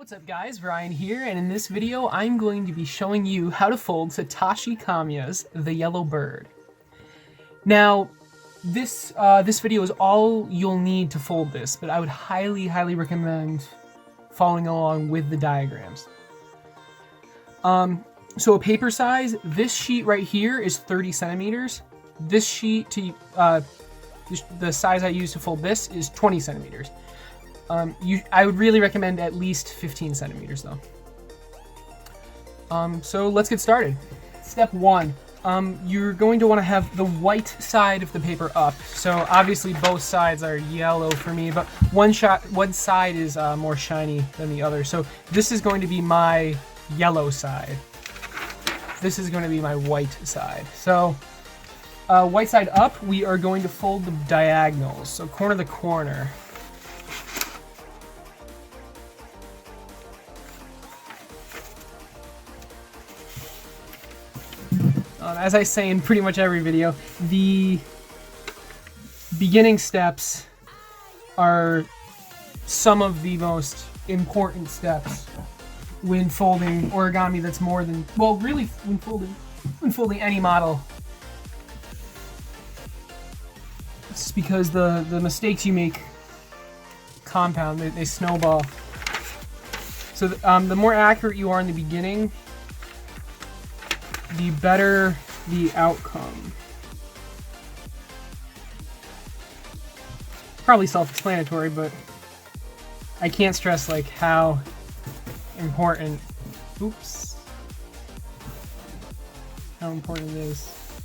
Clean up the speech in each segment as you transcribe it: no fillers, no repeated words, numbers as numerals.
What's up guys, Ryan here, and in this video I'm going to be showing you how to fold Satoshi Kamiya's The Yellow Bird. Now, this video is all you'll need to fold this, but I would highly recommend following along with the diagrams. So a paper size, this sheet right here is 30 centimeters. This sheet, the size I use to fold this is 20 centimeters. I would really recommend at least 15 centimeters though. So let's get started. Step 1, you're going to want to have the white side of the paper up. So obviously both sides are yellow for me, but one side is more shiny than the other. So this is going to be my yellow side. This is going to be my white side. So white side up, we are going to fold the diagonals. So corner to corner. As I say in pretty much every video, the beginning steps are some of the most important steps when folding origami that's more than, well, really when folding any model. It's because the mistakes you make compound, they snowball. So the more accurate you are in the beginning, the better the outcome. Probably self-explanatory, but I can't stress like how important, how important it is.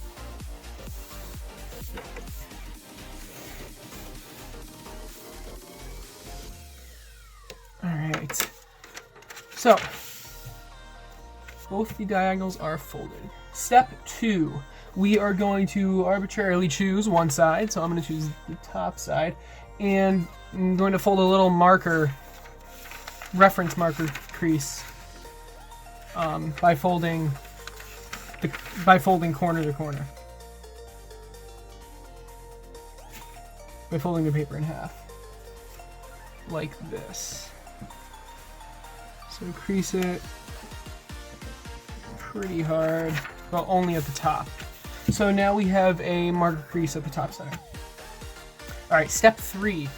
All right, so both the diagonals are folded. Step 2, we are going to arbitrarily choose one side. So I'm going to choose the top side, and I'm going to fold a little marker, reference marker crease, by folding corner to corner, by folding the paper in half, like this. So crease it pretty hard, but only at the top. So now we have a marker crease at the top side. Alright, step 3.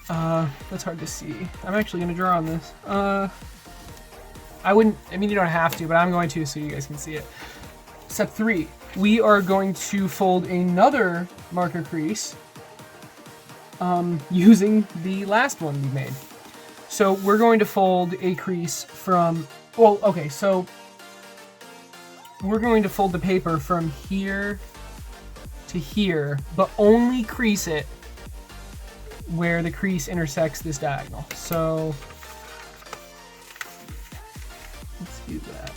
That's hard to see. I'm actually going to draw on this. I mean you don't have to, but I'm going to so you guys can see it. Step 3. We are going to fold another marker crease using the last one we made. So we're going to fold a crease from, well, okay, so we're going to fold the paper from here to here, but only crease it where the crease intersects this diagonal. So let's do that.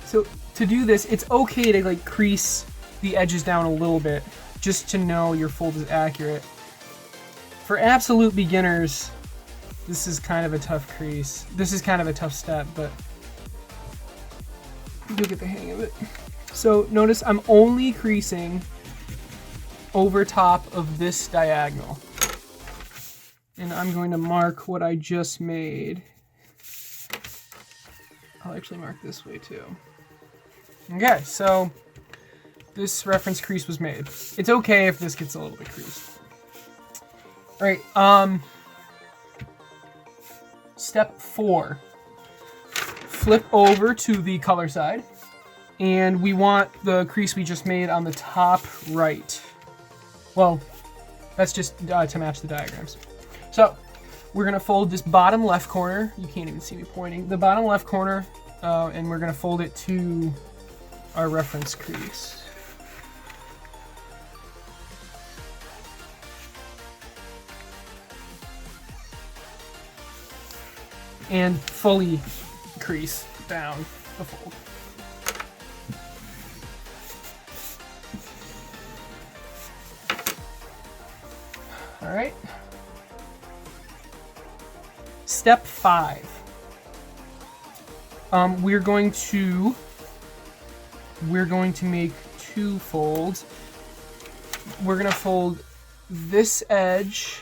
So to do this, it's okay to like crease the edges down a little bit just to know your fold is accurate. For absolute beginners, this is kind of a tough crease. This is kind of a tough step, but you'll get the hang of it. So notice I'm only creasing over top of this diagonal. And I'm going to mark what I just made. I'll actually mark this way too. Okay, so this reference crease was made. It's okay if this gets a little bit creased. All right, step 4. Flip over to the color side, and we want the crease we just made on the top right. Well, that's just to match the diagrams. So we're gonna fold this bottom left corner. You can't even see me pointing. The bottom left corner, and we're gonna fold it to our reference crease. And fully crease down the fold. All right. Step 5. We're going to make 2 folds. We're gonna fold this edge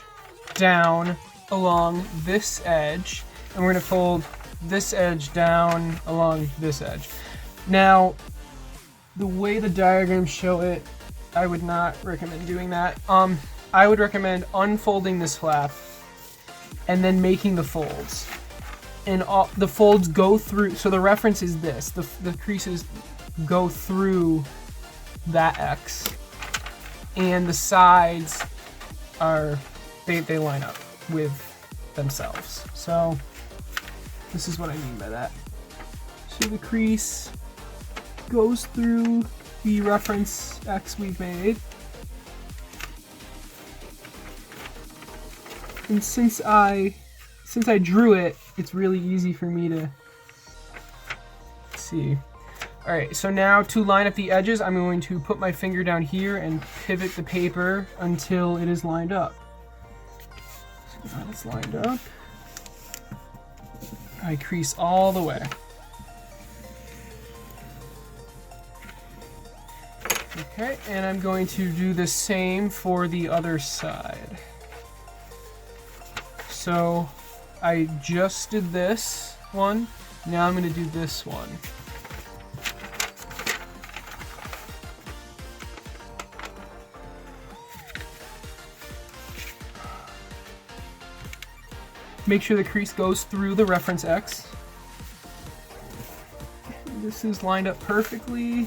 down along this edge, and we're gonna fold this edge down along this edge. Now, the way the diagrams show it, I would not recommend doing that. I would recommend unfolding this flap and then making the folds. And the folds go through, so the reference is this. The creases go through that X, and the sides are, they line up with themselves. So this is what I mean by that. So the crease goes through the reference X we've made. And since I drew it, it's really easy for me to see. All right, so now to line up the edges, I'm going to put my finger down here and pivot the paper until it is lined up. So now it's lined up. I crease all the way. Okay, and I'm going to do the same for the other side. So I just did this one, now I'm going to do this one. Make sure the crease goes through the reference X. This is lined up perfectly.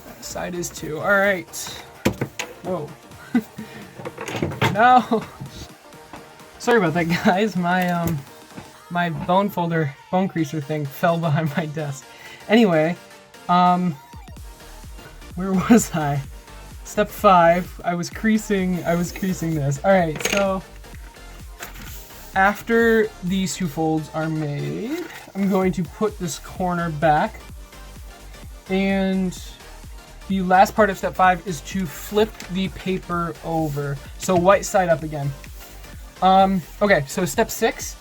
That side is too. All right. Whoa. No. Sorry about that, guys. My my bone creaser thing fell behind my desk. Anyway, where was I? Step 5. I was creasing this. All right, so after these two folds are made, I'm going to put this corner back, and the last part of step 5 is to flip the paper over. So white side up again. Okay, so step 6,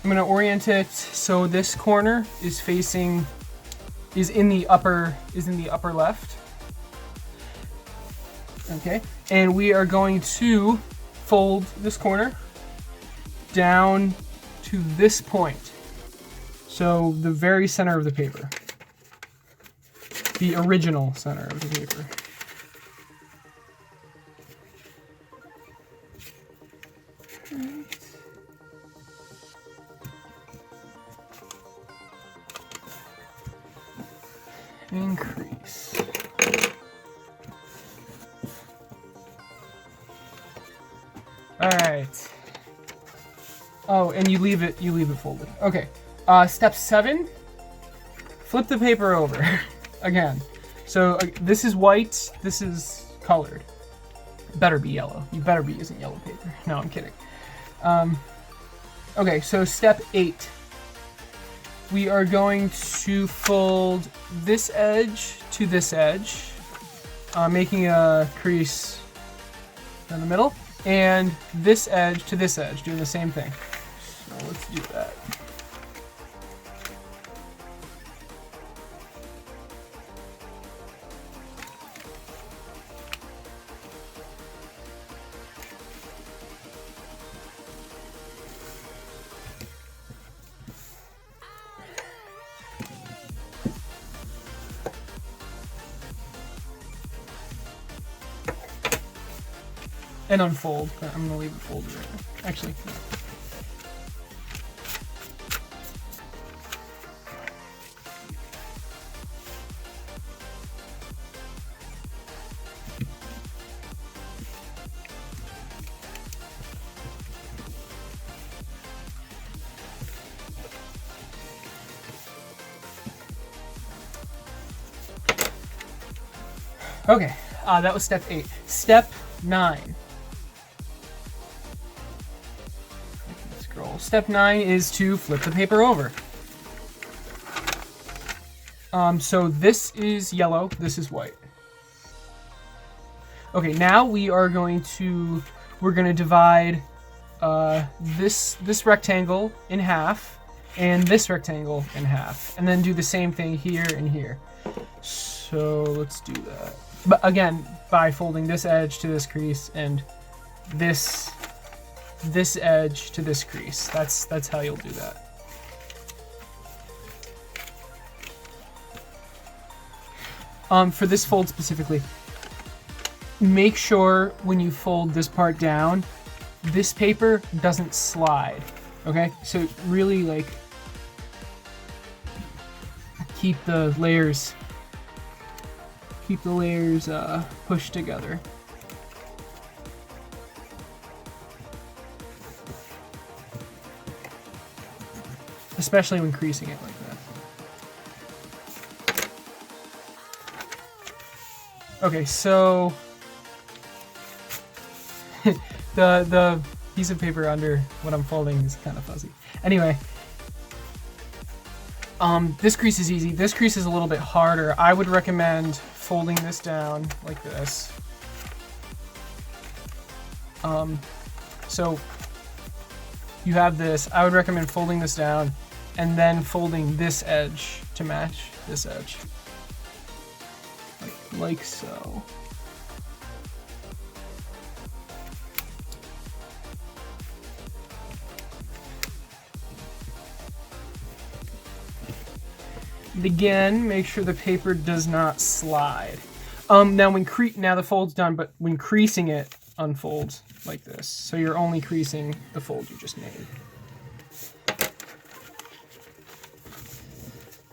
I'm gonna orient it so this corner is in the upper left. Okay, and we are going to fold this corner down to this point. So the very center of the paper. The original center of the paper. Increase. All right. Oh, and you leave it folded. Okay. Step 7. Flip the paper over again. So this is white. This is colored. Better be yellow. You better be using yellow paper. No, I'm kidding. Okay. So step 8. We are going to fold this edge to this edge, making a crease in the middle, and this edge to this edge, doing the same thing. So let's do that. And unfold. I'm gonna leave it folded right now. Actually, no. Okay, that was step 8. Step 9. Step 9 is to flip the paper over. So this is yellow, this is white. Okay, now we're going to divide this rectangle in half and this rectangle in half, and then do the same thing here and here. So let's do that. But again, by folding this edge to this crease and this edge to this crease. That's how you'll do that. For this fold specifically, make sure when you fold this part down, this paper doesn't slide. Okay, so really like keep the layers pushed together. Especially when creasing it like that. Okay, so the piece of paper under what I'm folding is kind of fuzzy. Anyway, this crease is easy. This crease is a little bit harder. I would recommend folding this down like this. So you have this. I would recommend folding this down and then folding this edge to match this edge. Like so. And again, make sure the paper does not slide. Now the fold's done, but when creasing it, unfolds like this. So you're only creasing the fold you just made.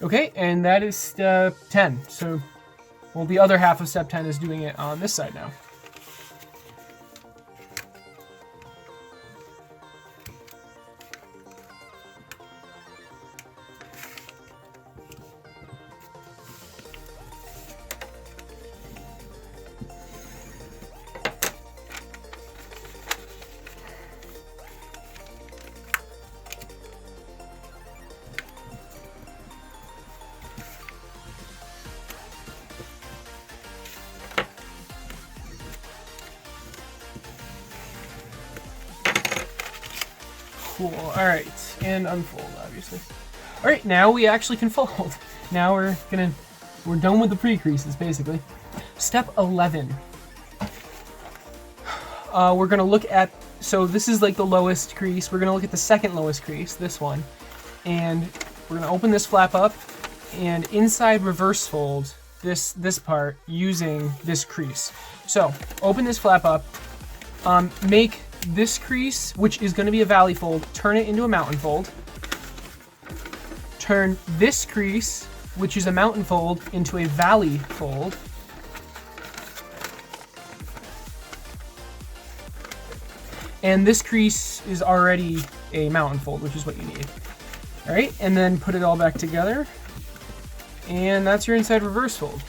Okay, and that is step 10. So, well, the other half of step 10 is doing it on this side now. Cool. All right, and unfold, obviously. All right, now we actually can fold. Now we're done with the pre-creases, basically. Step 11. We're gonna look at, so this is like the lowest crease. We're gonna look at the second lowest crease, this one, and we're gonna open this flap up, and inside reverse fold this part using this crease. So open this flap up, make this crease, which is going to be a valley fold, turn it into a mountain fold. Turn this crease, which is a mountain fold, into a valley fold. And this crease is already a mountain fold, which is what you need. All right, and then put it all back together. And that's your inside reverse fold.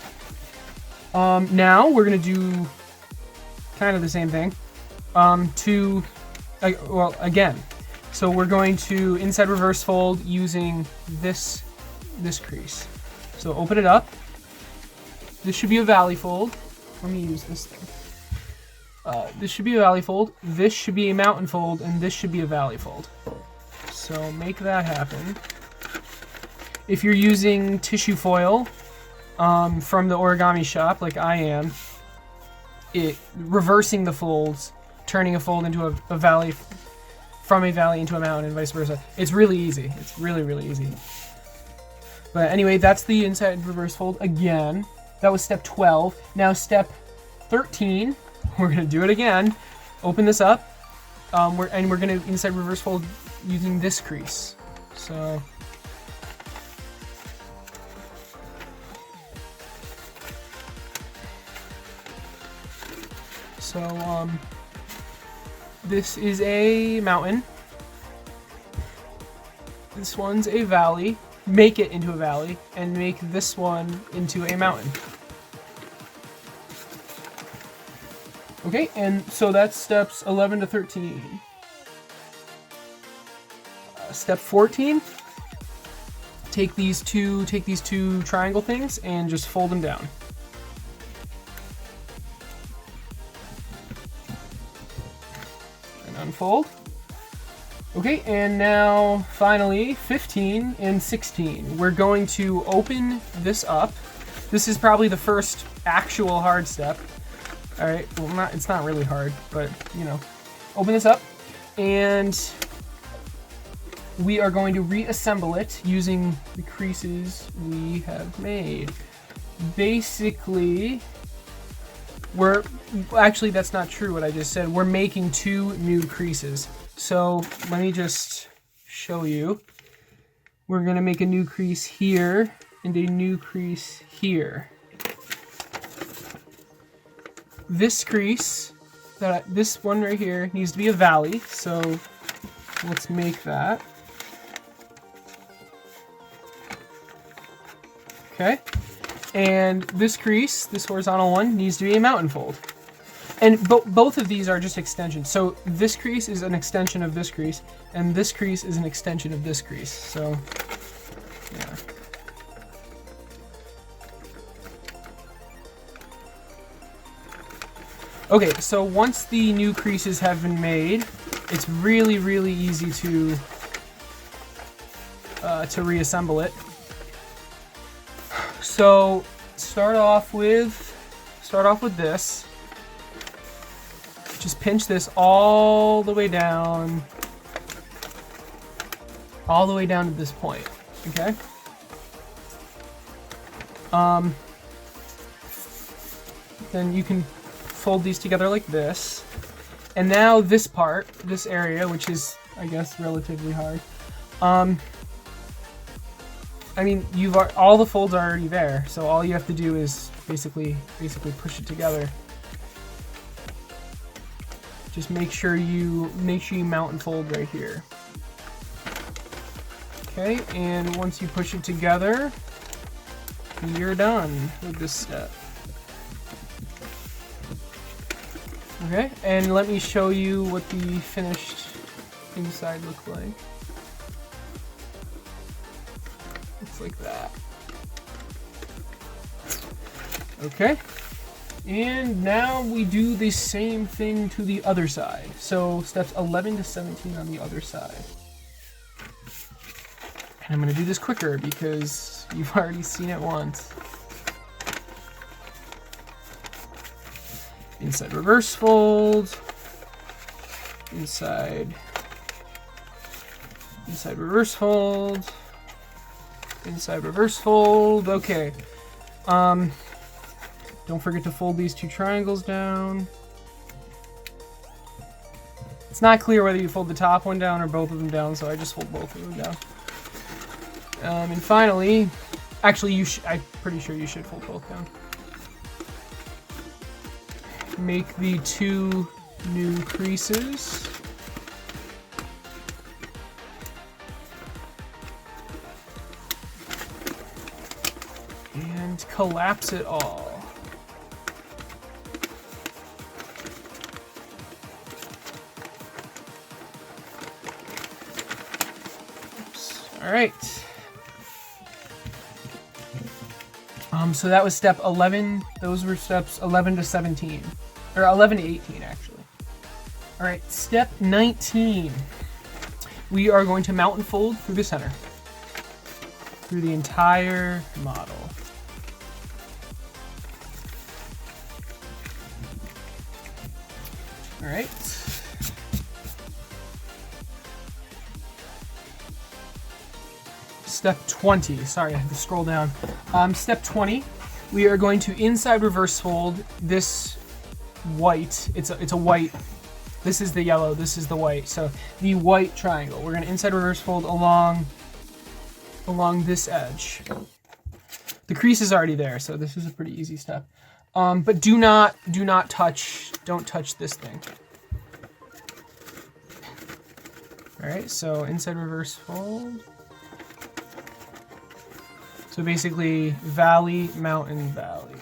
Now we're going to do kind of the same thing. Again, so we're going to inside reverse fold using this crease. So open it up. This should be a valley fold. Let me use this thing. This should be a valley fold. This should be a mountain fold, and this should be a valley fold. So make that happen. If you're using tissue foil from the origami shop, like I am, reversing the folds, turning a fold into a valley, from a valley into a mountain, and vice versa. It's really easy. It's really, really easy. But anyway, that's the inside reverse fold again. That was step 12. Now step 13, we're gonna do it again. Open this up, we're gonna inside reverse fold using this crease. So. This is a mountain. This one's a valley. Make it into a valley, and make this one into a mountain. Okay, and so that's steps 11 to 13. Step 14. Take these two triangle things and just fold them down. Unfold. Okay, and now finally 15 and 16. We're going to open this up. This is probably the first actual hard step. All right, well, it's not really hard, but you know, open this up, and we are going to reassemble it using the creases we have made. Basically, actually that's not true what I just said. We're making 2 new creases. So let me just show you. We're gonna make a new crease here and a new crease here. This crease, this one right here, needs to be a valley, so let's make that. Okay, and this crease, this horizontal one, needs to be a mountain fold. And both of these are just extensions. So this crease is an extension of this crease, and this crease is an extension of this crease. So, yeah. Okay, so once the new creases have been made, it's really, really easy to reassemble it. So start off with this. Just pinch this all the way down to this point. Okay. Then you can fold these together like this, and now this part, this area, which is, I guess, relatively hard. I mean, all the folds are already there, so all you have to do is basically push it together. Just make sure you mount and fold right here. Okay, and once you push it together, you're done with this step. Okay, and let me show you what the finished inside looks like. Looks like that. Okay, and now we do the same thing to the other side. So steps 11 to 17 on the other side. And I'm going to do this quicker because you've already seen it once. Inside reverse fold, inside reverse fold, inside reverse fold. Okay. Don't forget to fold these 2 triangles down. It's not clear whether you fold the top one down or both of them down, so I just fold both of them down. And finally, actually, I'm pretty sure you should fold both down. Make the 2 new creases. And collapse it all. Oops. All right. So that was step 11. Those were steps 11 to 17. Or 11 to 18, actually. All right, step 19. We are going to mount and fold through the center. Through the entire model. All right. Step 20. Sorry, I have to scroll down. Step 20. We are going to inside reverse fold this white. It's a white. This is the yellow. This is the white. So the white triangle. We're going to inside reverse fold along this edge. The crease is already there, so this is a pretty easy step. But do not touch. Don't touch this thing. All right. So inside reverse fold. So basically, valley, mountain, valley.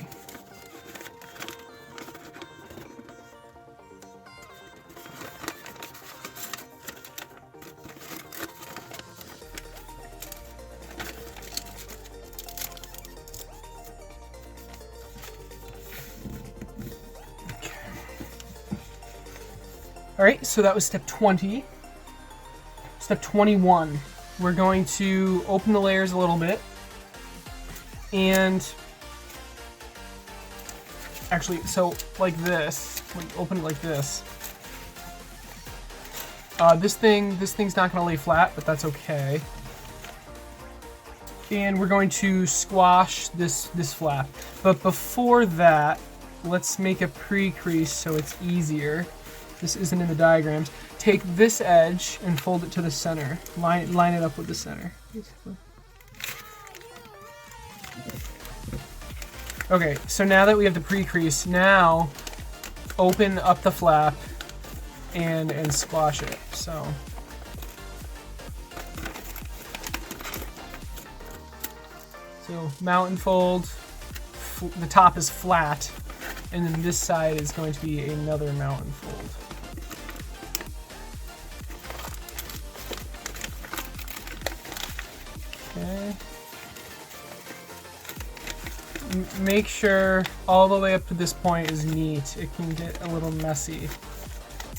All right, so that was step 20. Step 21, we're going to open the layers a little bit. And actually, so like this, open it like this. This thing's not going to lay flat, but that's okay. And we're going to squash this flap. But before that, let's make a pre-crease so it's easier. This isn't in the diagrams. Take this edge and fold it to the center. Line it up with the center, basically. Okay, so now that we have the pre-crease, now open up the flap and squash it. So mountain fold, the top is flat, and then this side is going to be another mountain fold. Okay. Make sure all the way up to this point is neat. It can get a little messy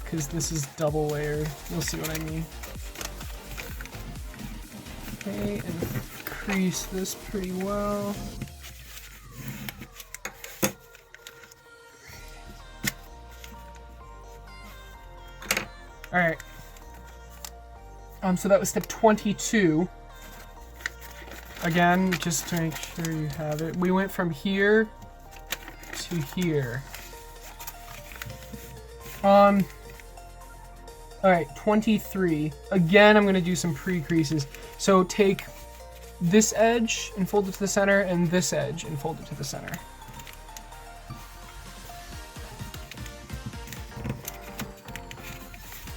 because this is double layered. You'll see what I mean. Okay, and crease this pretty well. All right. So that was step 22. Again, just to make sure you have it. We went from here to here. All right, 23. Again, I'm going to do some pre-creases. So take this edge and fold it to the center, and this edge and fold it to the center.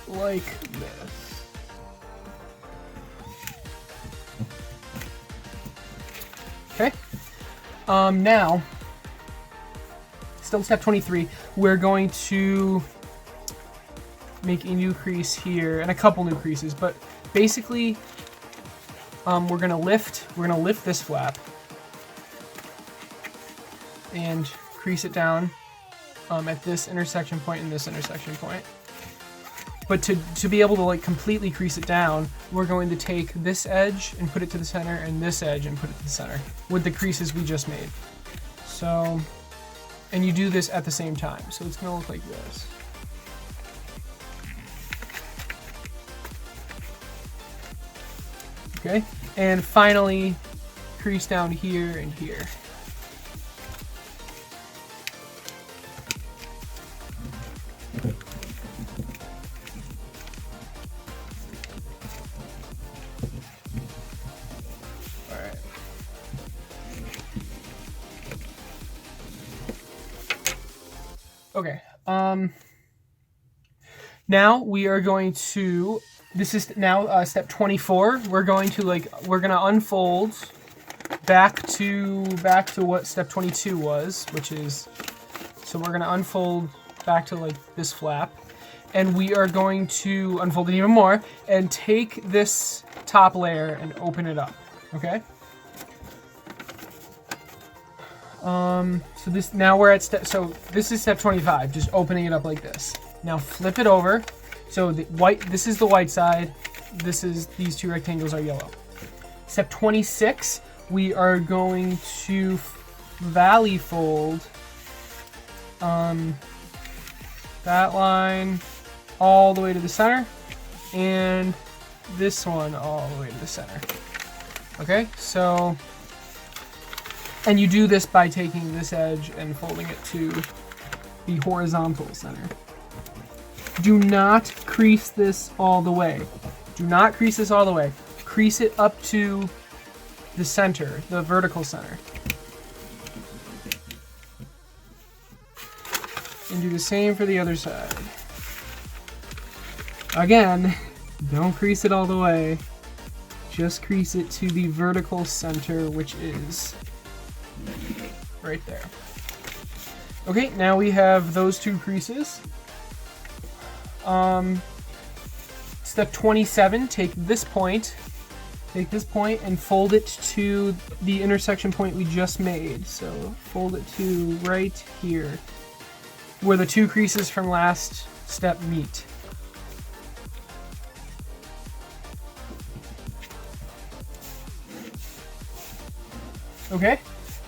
Like this. Okay. Now, still step 23, we're going to make a new crease here and a couple new creases, but basically we're gonna lift this flap and crease it down at this intersection point and this intersection point. But to be able to like completely crease it down, we're going to take this edge and put it to the center, and this edge and put it to the center with the creases we just made. So, and you do this at the same time, so it's gonna look like this. Okay, and finally crease down here and here. Alright. Okay, now we are going to, this is now step 24. We're going to unfold back to what step 22 was, which is, so we're gonna unfold back to like this flap, and we are going to unfold it even more and take this top layer and open it up. Okay. So this, now we're at so this is step 25, just opening it up like this. Now flip it over. So the white, this is the white side. These two rectangles are yellow. Step 26, we are going to valley fold that line all the way to the center, and this one all the way to the center. Okay, so, and you do this by taking this edge and folding it to the horizontal center. Do not crease this all the way. Do not crease this all the way. Crease it up to the center, the vertical center. And do the same for the other side. Again, don't crease it all the way. Just crease it to the vertical center, which is right there. Okay, now we have those two creases. Step 27, take this point and fold it to the intersection point we just made. So fold it to right here, where the two creases from last step meet. Okay,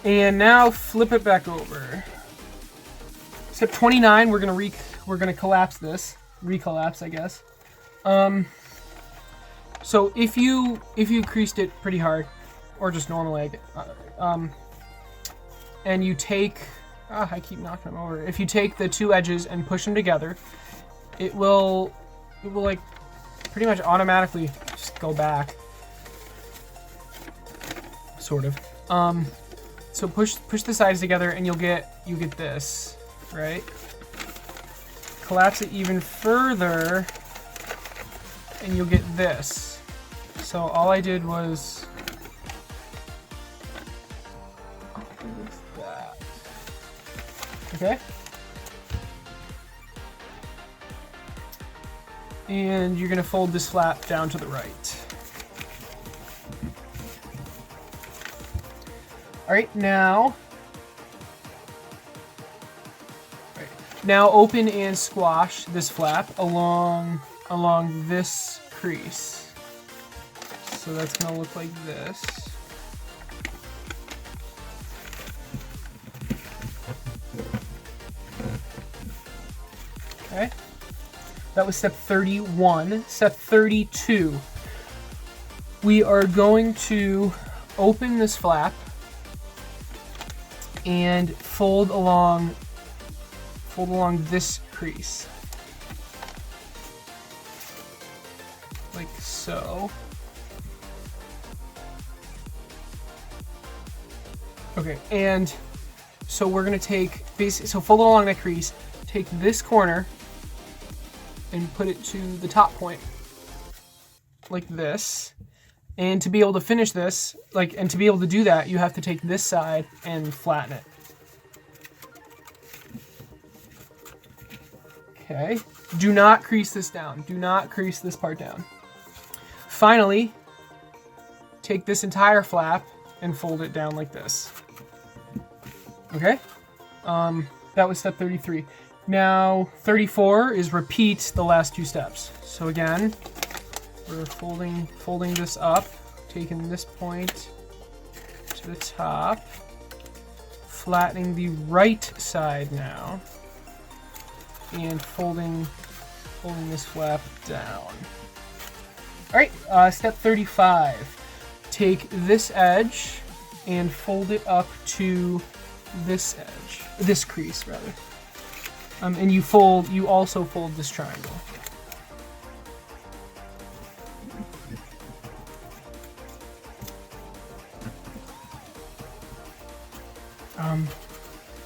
and now flip it back over. Step 29, we're gonna collapse this. Recollapse, I guess. So if you creased it pretty hard, or just normally, and you take, I keep knocking them over. If you take the two edges and push them together, it will like pretty much automatically just go back, sort of. So push the sides together, and you get this, right? Collapse it even further, and you'll get this. So all I did was that. Okay. And you're gonna fold this flap down to the right. All right, now open and squash this flap along this crease. So that's gonna look like this. Okay. That was step 31. Step 32. We are going to open this flap and fold along this crease. Like so. Okay, and so we're gonna take so fold it along that crease, take this corner and put it to the top point, like this. And to be able to finish this, and to be able to do that, you have to take this side and flatten it. Okay. Do not crease this down. Do not crease this part down. Finally, take this entire flap and fold it down like this. Okay? That was step 33. Now, 34 is repeat the last two steps. So again, we're folding this up, taking this point to the top, flattening the right side now, and folding this flap down. All right, step 35. Take this edge and fold it up to this edge, this crease rather. And you also fold this triangle.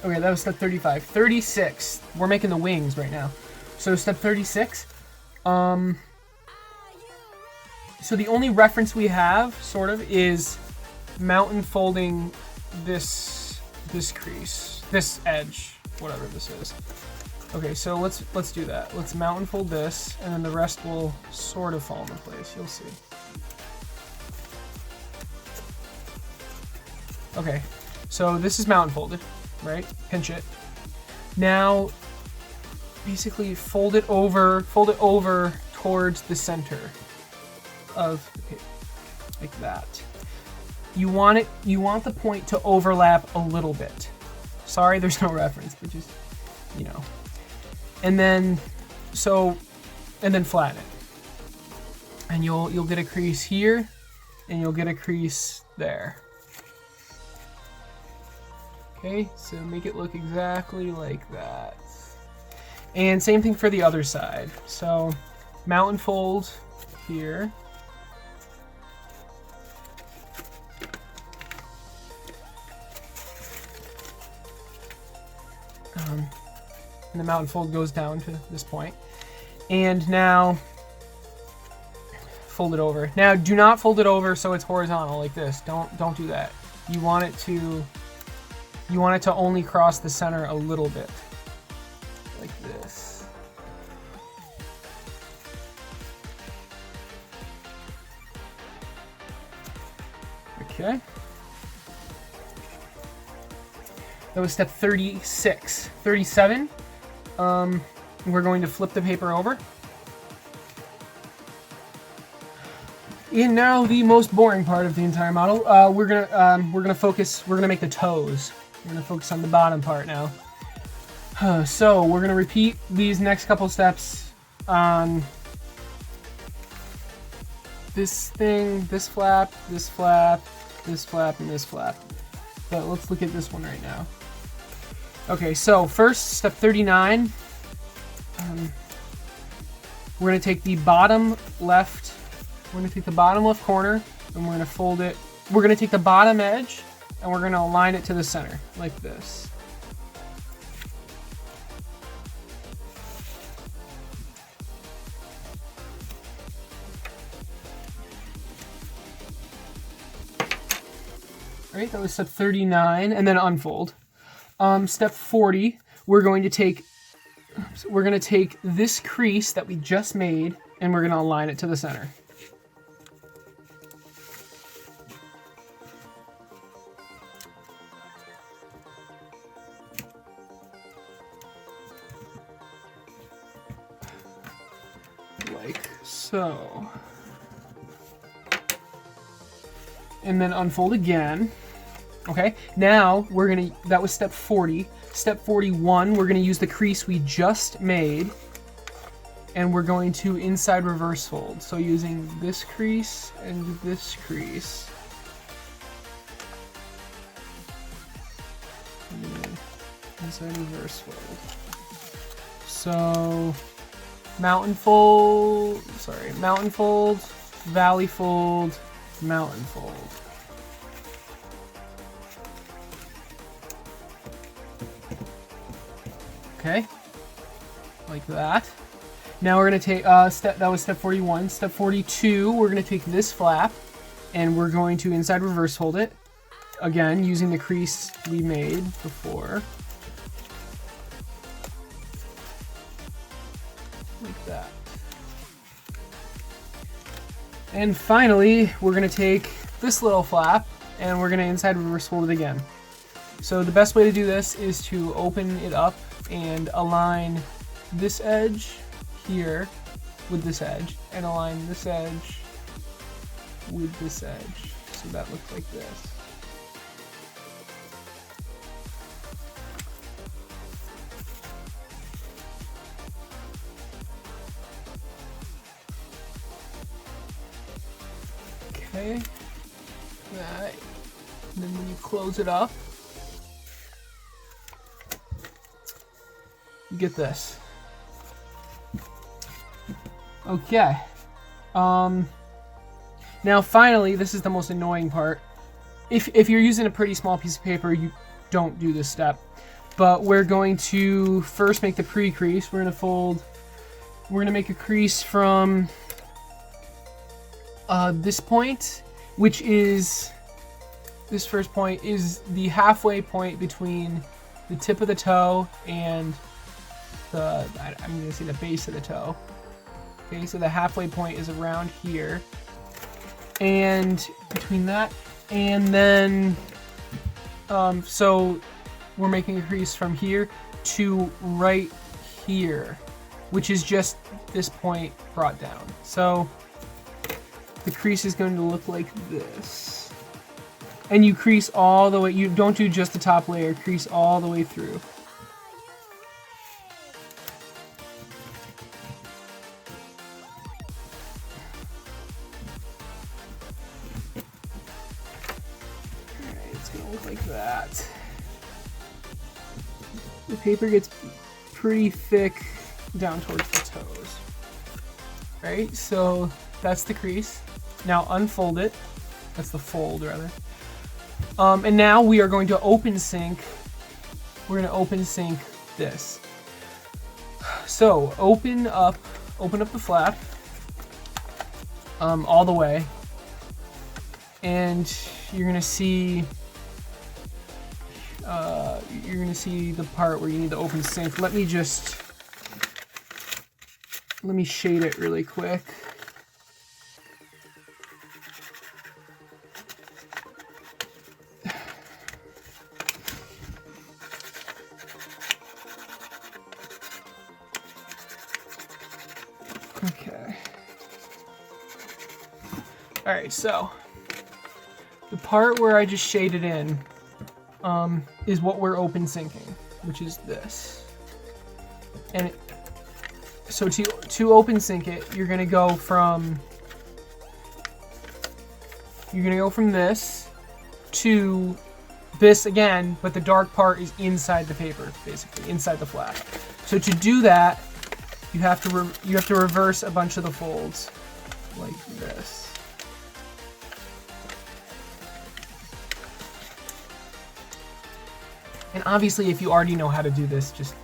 Okay, that was step 35. 36. We're making the wings right now. So step 36. So the only reference we have, sort of, is mountain folding this crease, this edge, whatever this is. Okay, so let's do that. Let's mountain fold this, and then the rest will sort of fall into place. You'll see. Okay, so this is mountain folded, right? Pinch it. Now, basically fold it over towards the center of the paper, like that. You want the point to overlap a little bit. Sorry, there's no reference, but just, you know. And then flatten it. And you'll get a crease here, and you'll get a crease there. Okay, so make it look exactly like that. And same thing for the other side. So mountain fold here. And the mountain fold goes down to this point. And now fold it over. Now do not fold it over so it's horizontal like this. Don't do that. You want it to only cross the center a little bit. Like this. Okay. That was step 36. 37. We're going to flip the paper over. And now the most boring part of the entire model. We're gonna make the toes. We're gonna focus on the bottom part now. So we're gonna repeat these next couple steps on this thing, this flap, this flap, this flap, and this flap. But let's look at this one right now. Okay, so first, step 39. We're going to take the bottom left. We're going to take the bottom left corner, and we're going to fold it. We're going to take the bottom edge, and we're going to align it to the center, like this. All right, that was step 39, and then unfold. Step 40, we're going to take this crease that we just made, and we're going to align it to the center. Like so. And then unfold again. Okay, now that was step 40. Step 41, we're gonna use the crease we just made, and we're going to inside reverse fold. So using this crease and this crease. Inside reverse fold. So mountain fold, valley fold, mountain fold. Okay, like that. Now we're gonna take that was step 41. Step 42, we're gonna take this flap and we're going to inside reverse fold it. Again, using the crease we made before. Like that. And finally, we're gonna take this little flap and we're gonna inside reverse fold it again. So the best way to do this is to open it up and align this edge here with this edge, and align this edge with this edge. So that looks like this. Okay, that. And then when you close it up, you get this. Okay. Now finally, this is the most annoying part. If you're using a pretty small piece of paper, you don't do this step. But we're going to first make the pre-crease. We're gonna make a crease from this point, which is, this first point is the halfway point between the tip of the toe and I'm gonna say the base of the toe. Okay, so the halfway point is around here, and between that and then so we're making a crease from here to right here, which is just this point brought down. So the crease is going to look like this, and you crease all the way. You don't do just the top layer, crease all the way through. Like that. The paper gets pretty thick down towards the toes. Right? So that's the crease. Now unfold it. That's the fold, rather. And now we are going to open sync. We're going to open sync this. So open up the flap all the way, and you're going to see. You're going to see the part where you need to open sync. Let me shade it really quick. Okay. All right, so the part where I just shaded in is what we're open syncing, which is this. And so to open sync it, you're gonna go from you're gonna go from this to this again, but the dark part is inside the paper, basically inside the flap. So to do that, you have to reverse a bunch of the folds like this. And obviously, if you already know how to do this, just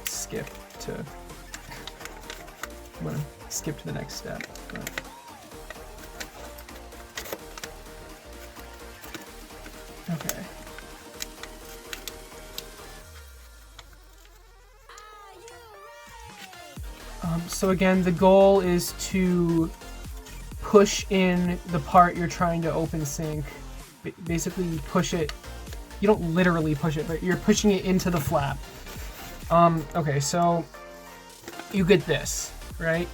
skip to. I'm gonna skip to the next step. But. Okay. So again, the goal is to push in the part you're trying to open sync. Basically, push it. You don't literally push it, but you're pushing it into the flap. Okay, so you get this, right?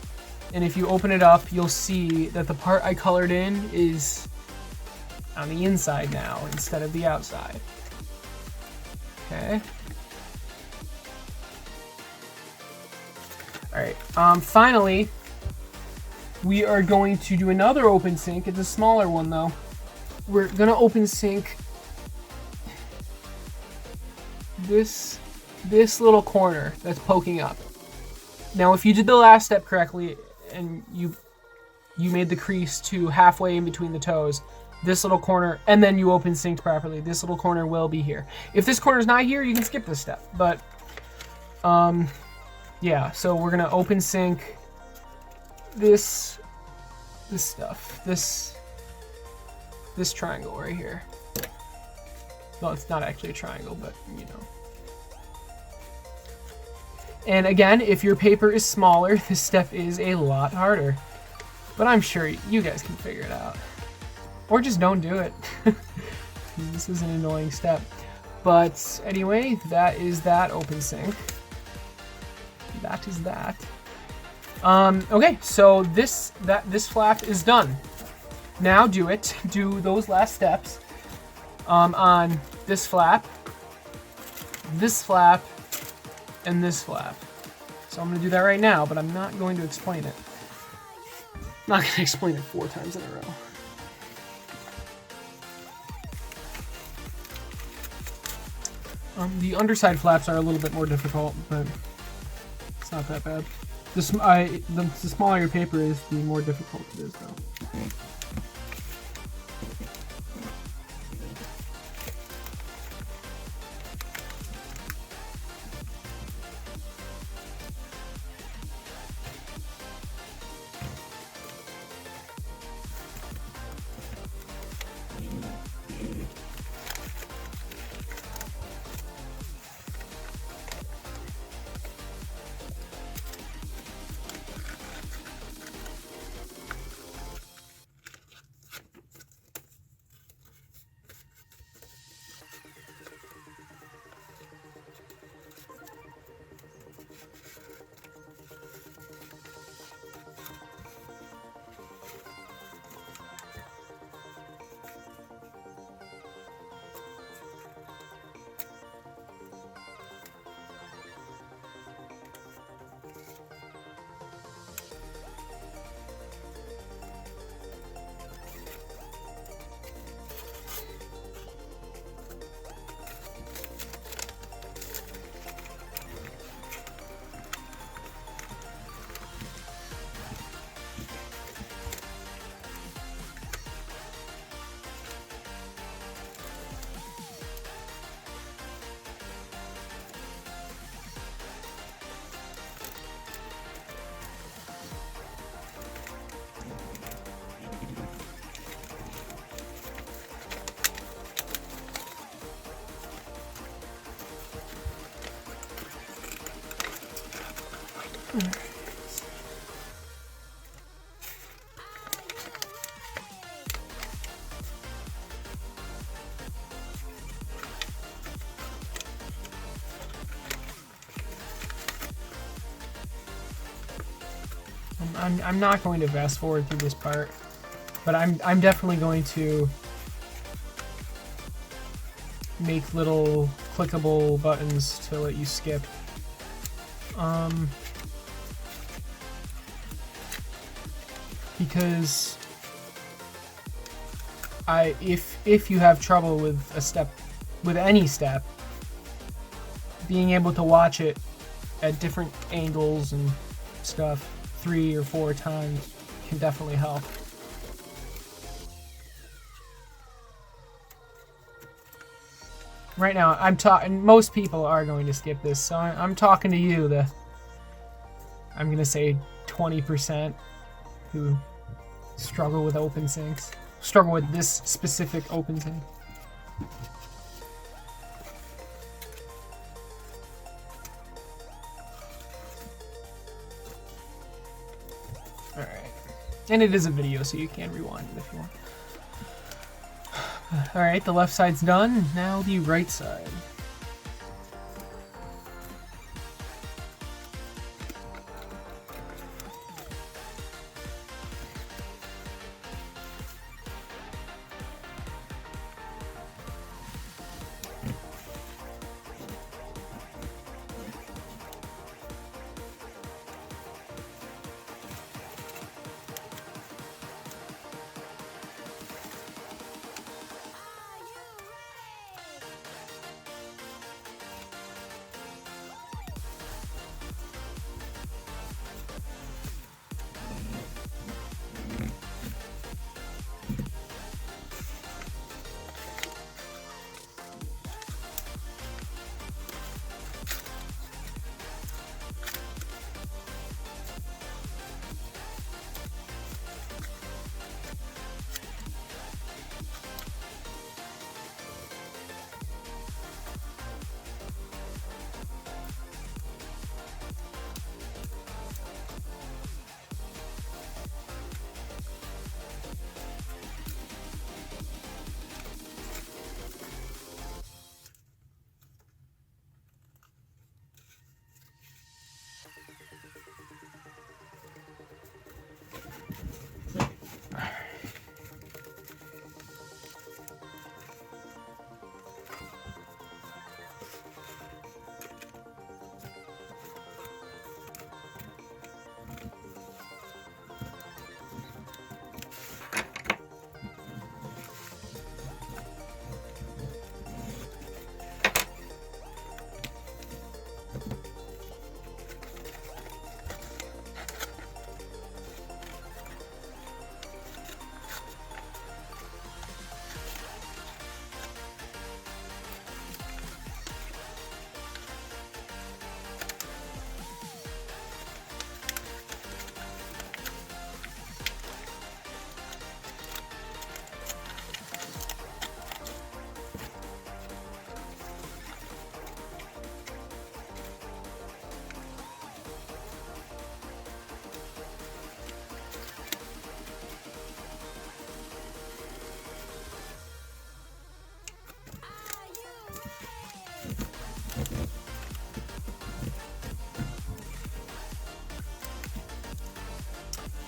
And if you open it up, you'll see that the part I colored in is on the inside now instead of the outside. Okay. All right. Finally, we are going to do another open sync. It's a smaller one though. We're gonna open sync this little corner that's poking up. Now, if you did the last step correctly and you made the crease to halfway in between the toes, this little corner, and then you open synced properly, this little corner will be here. If this corner is not here, you can skip this step. But yeah, so we're gonna open sync this stuff, this triangle right here. Well, it's not actually a triangle, but you know. And again, if your paper is smaller, this step is a lot harder. But I'm sure you guys can figure it out. Or just don't do it. This is an annoying step. But anyway, that is that open sync. That is that. Okay, so this flap is done. Now do those last steps on this flap, and this flap. So I'm going to do that right now, but I'm not going to explain it. I'm not going to explain it 4 times in a row. The underside flaps are a little bit more difficult, but it's not that bad. The smaller your paper is, the more difficult it is, though. I'm not going to fast forward through this part, but I'm definitely going to make little clickable buttons to let you skip. Because if you have trouble with a step, with any step, being able to watch it at different angles and stuff 3 or 4 times can definitely help. Right now, I'm talking. Most people are going to skip this, so I'm talking to you. I'm gonna say 20% who struggle with OpenSyncs, struggle with this specific OpenSync. All right, and it is a video, so you can rewind it if you want. All right, the left side's done. Now the right side.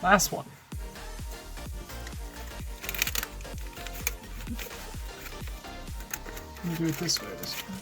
Last one. Let me do it this way this time.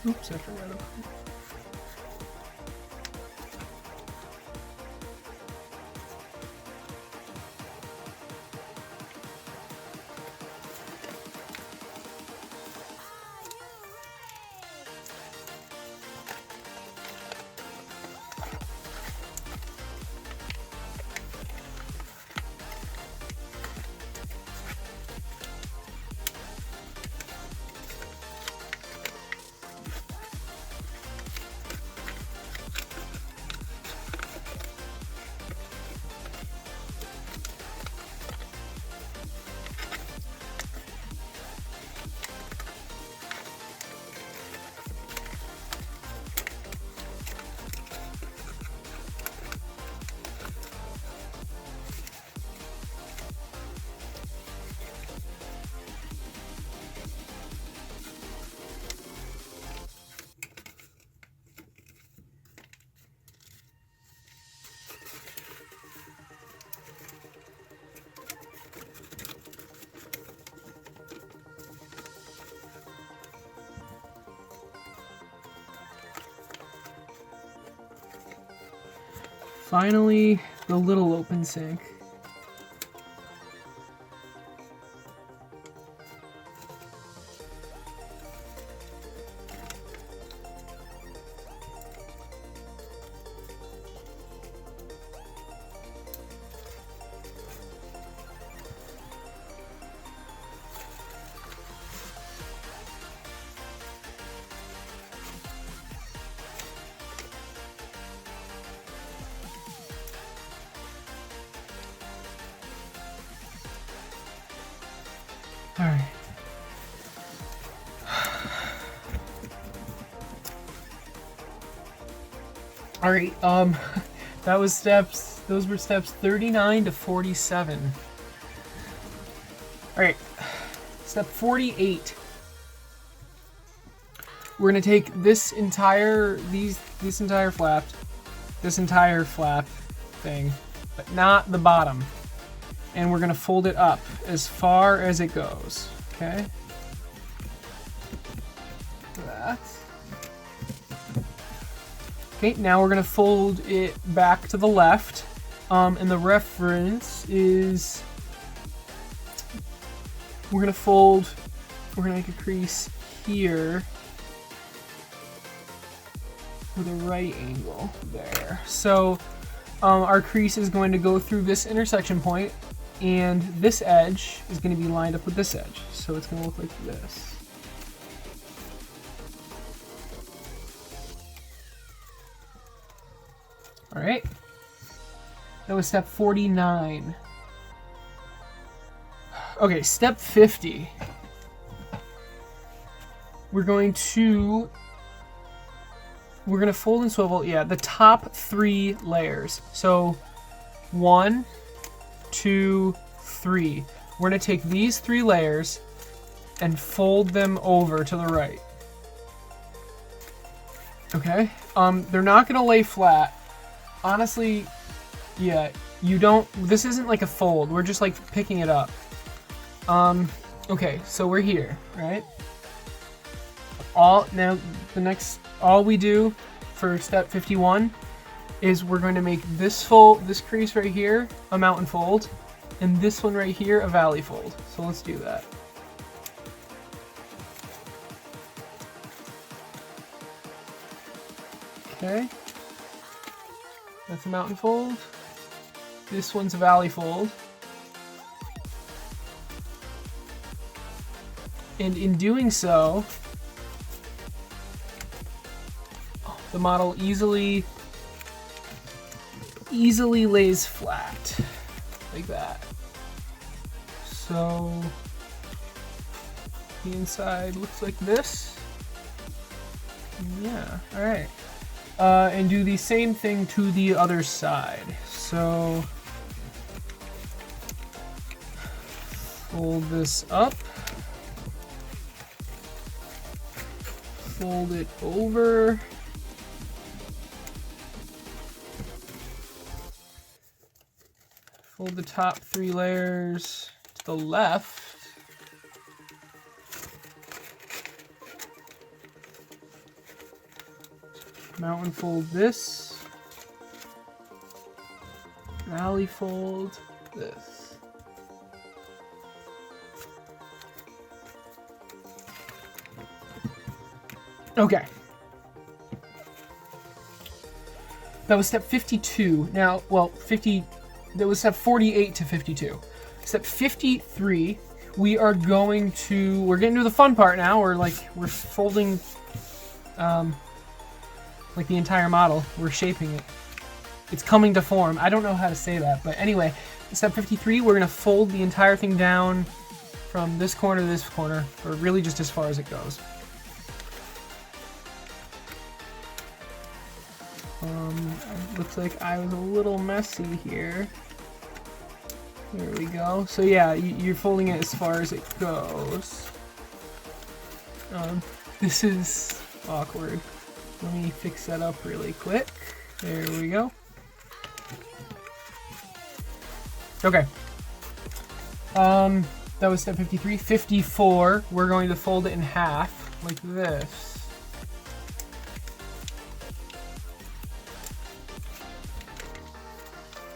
Oops, I forgot about it. Finally, the little open sink. All right. All right. Those were steps 39 to 47. All right. Step 48. We're gonna take this entire flap thing, but not the bottom. And we're gonna fold it up as far as it goes, okay? That. Okay, now we're gonna fold it back to the left. And the reference is, we're gonna make a crease here with a right angle there. So our crease is going to go through this intersection point, and this edge is going to be lined up with this edge. So it's going to look like this. All right. That was step 49. Okay, step 50. We're going to fold and swivel, the top 3 layers. So 1, 2, 3. We're going to take these 3 layers and fold them over to the right. Okay? They're not going to lay flat. Honestly, this isn't like a fold. We're just like picking it up. Okay, so we're here, right? All we do for step 51 is we're going to make this crease right here a mountain fold, and this one right here a valley fold. So let's do that. Okay. That's a mountain fold. This one's a valley fold. And in doing so, the model easily lays flat, like that. So the inside looks like this. Yeah, all right. And do the same thing to the other side. So fold this up, fold it over, fold the top 3 layers to the left. Mountain fold this. Valley fold this. Okay. That was step 52. Now, well, that was step 48 to 52. Step 53, we're getting to the fun part now. We're folding, like the entire model. We're shaping it. It's coming to form. I don't know how to say that, but anyway, step 53, we're gonna fold the entire thing down from this corner to this corner, or really just as far as it goes. Looks like I was a little messy here. There we go. So yeah, you're folding it as far as it goes. This is awkward. Let me fix that up really quick. There we go. Okay. That was step 53. 54, we're going to fold it in half, like this.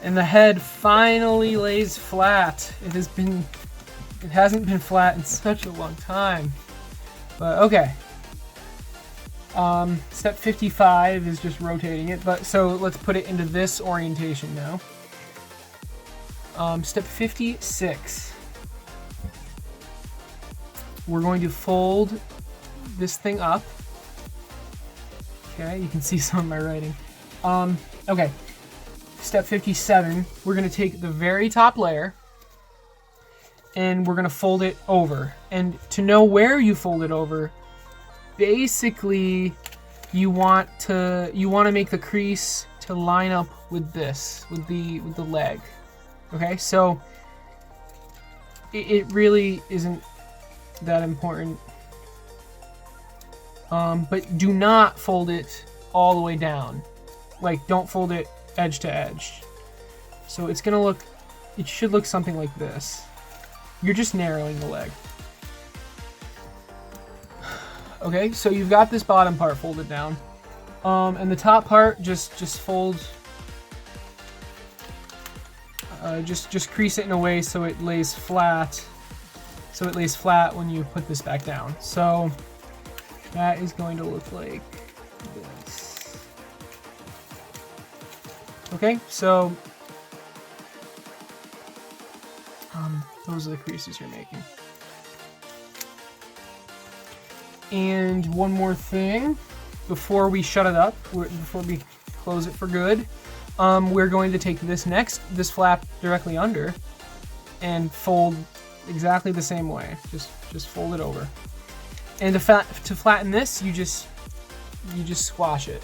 And the head finally lays flat. It hasn't been flat in such a long time. But okay. Step 55 is just rotating it, but so let's put it into this orientation now. Step 56. We're going to fold this thing up. Okay, you can see some of my writing. Okay. Step 57, we're going to take the very top layer and we're going to fold it over. And to know where you fold it over, basically you want to make the crease to line up with this, with the leg. Okay? So it really isn't that important. But do not fold it all the way down. Like, don't fold it edge to edge. So it should look something like this. You're just narrowing the leg. Okay, so you've got this bottom part folded down. And the top part, just fold, just crease it in a way so it lays flat. So it lays flat when you put this back down. So that is going to look like this. Okay, so those are the creases you're making. And one more thing, before we shut it up, before we close it for good, we're going to take this flap directly under, and fold exactly the same way. Just fold it over. And to flatten this, you just squash it.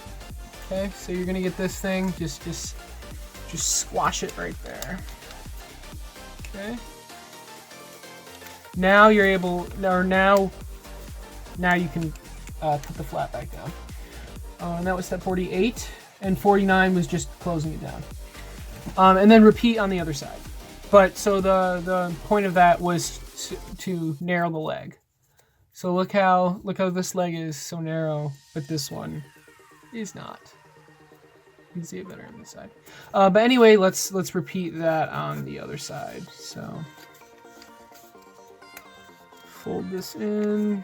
Okay, so you're gonna get this thing, just squash it right there. Okay. Now you're able, or now you can put the flap back down. And that was step 48, and 49 was just closing it down. And then repeat on the other side. But so the point of that was to narrow the leg. So look how this leg is so narrow, but this one is not. You can see it better on this side. But anyway, let's repeat that on the other side. So fold this in.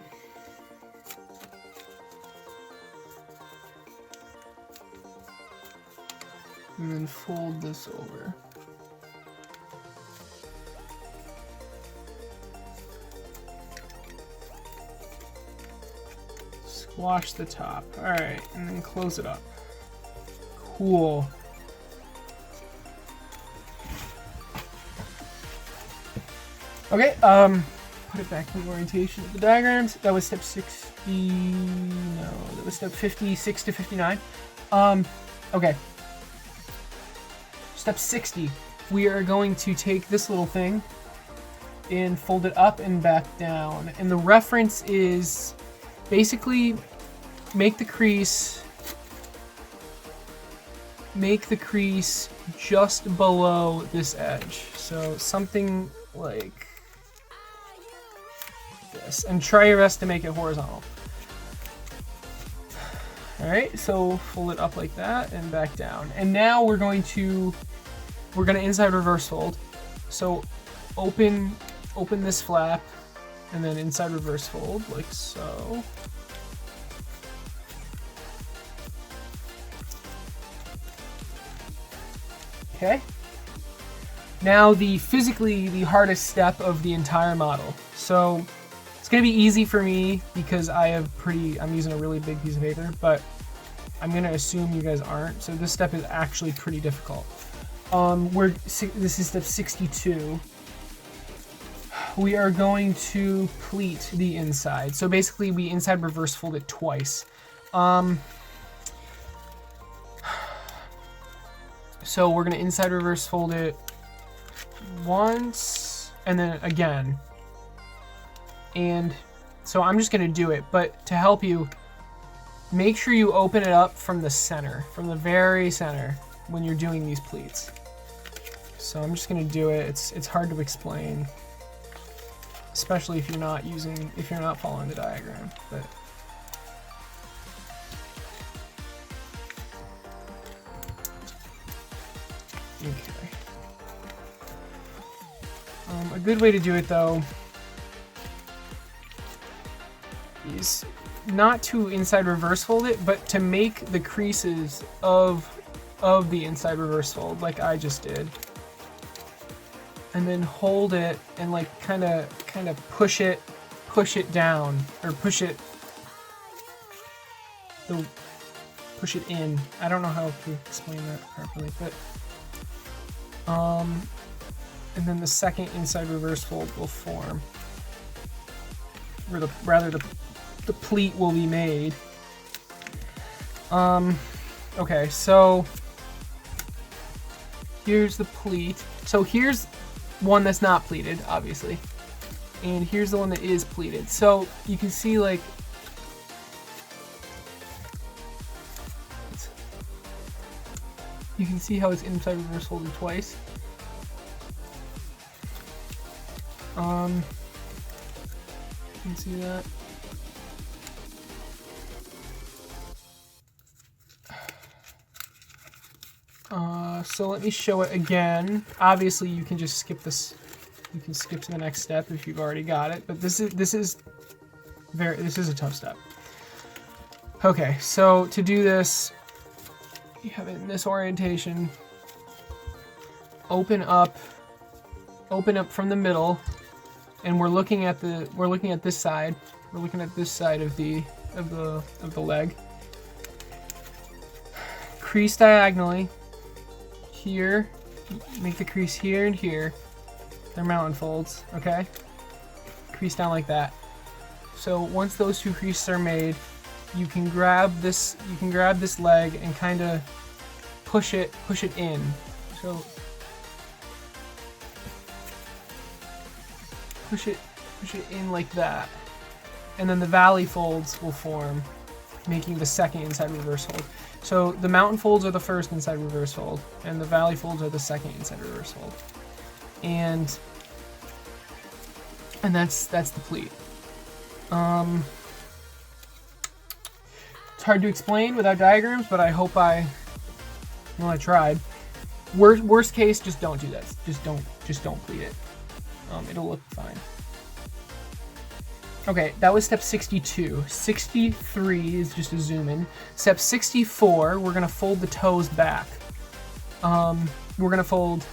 And then fold this over. Squash the top. Alright, and then close it up. Cool. Okay, put it back in the orientation of the diagrams. That was step 60. No, that was step 56 to 59. Okay. Step 60. We are going to take this little thing and fold it up and back down. And the reference is basically make the crease just below this edge. So something like this. And try your best to make it horizontal. Alright, so fold it up like that and back down. And now we're going to inside reverse fold. So open this flap and then inside reverse fold like so. Okay. Now physically the hardest step of the entire model. So it's gonna be easy for me because I'm using a really big piece of paper, but I'm gonna assume you guys aren't. So this step is actually pretty difficult. This is step 62. We are going to pleat the inside. So basically we inside reverse fold it twice. So we're gonna inside reverse fold it once and then again. And so I'm just gonna do it, but to help you, make sure you open it up from the center, from the very center when you're doing these pleats. So I'm just gonna do it. It's hard to explain, especially if you're not following the diagram, but okay. good way to do it though is not to inside reverse fold it, but to make the creases of the inside reverse fold like I just did. And then hold it and like kind of push it down, or push it in. I don't know how to explain that properly, but and then the second inside reverse fold will form, or the pleat will be made. Okay, so here's the pleat. So here's one that's not pleated, obviously, and here's the one that is pleated. So you can see like you can see how it's inside reverse folded twice. You can see that. So let me show it again. Obviously, you can just skip this. You can skip to the next step if you've already got it. But this is a tough step. Okay, so to do this, you have it in this orientation. Open up from the middle, and we're looking at this side. We're looking at this side of the leg. Crease diagonally. Here, make the crease here and here. They're mountain folds, okay? Crease down like that. So once those two creases are made, you can grab this leg and kind of push it in. So push it in like that. And then the valley folds will form, making the second inside reverse fold. So the mountain folds are the first inside reverse fold, and the valley folds are the second inside reverse fold. And that's the pleat. It's hard to explain without diagrams, but I hope I tried. Worst case, just don't do that. Just don't pleat it. It'll look fine. Okay, that was step 62. 63 is just a zoom in. Step 64, we're gonna fold the toes back. We're gonna fold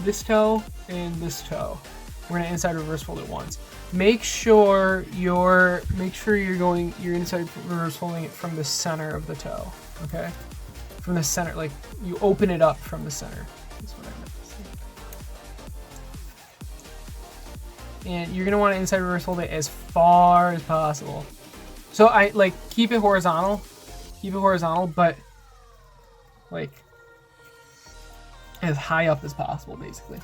this toe and this toe. We're gonna inside reverse fold it once. Make sure you're inside reverse folding it from the center of the toe. Okay, from the center, like you open it up from the center. That's what I meant to say. And you're gonna want to inside reverse fold it as far as possible. So I like keep it horizontal, but like as high up as possible, basically.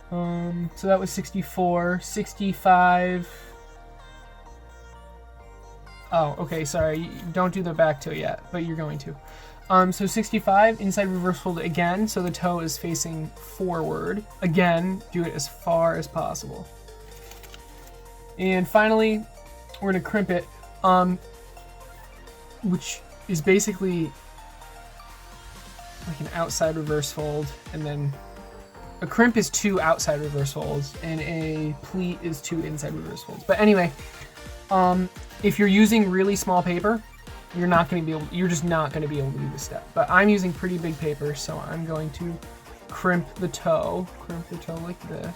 So that was 64, 65. Oh, okay, sorry. Don't do the back toe yet, but you're going to. So 65, inside reverse fold it again, so the toe is facing forward. Again, do it as far as possible. And finally, we're gonna crimp it, which is basically like an outside reverse fold, and then a crimp is 2 outside reverse folds, and a pleat is 2 inside reverse folds. But anyway, if you're using really small paper, you're just not going to be able to do this step. But I'm using pretty big paper, so I'm going to crimp the toe like this.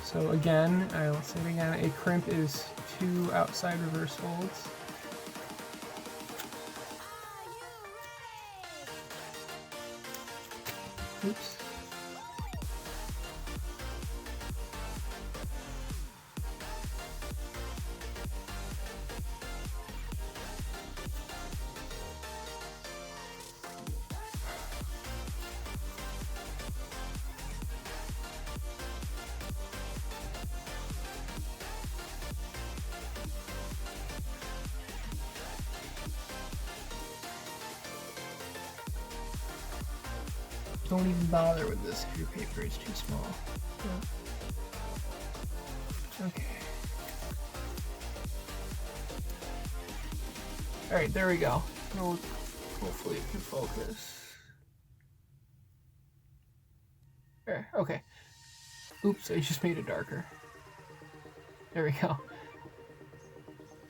So again, I'll say it again, a crimp is 2 outside reverse folds. Oops. Don't even bother with this if your paper is too small. Yeah. Okay. Alright, there we go. Hopefully it can focus. There, okay. Oops, I just made it darker. There we go.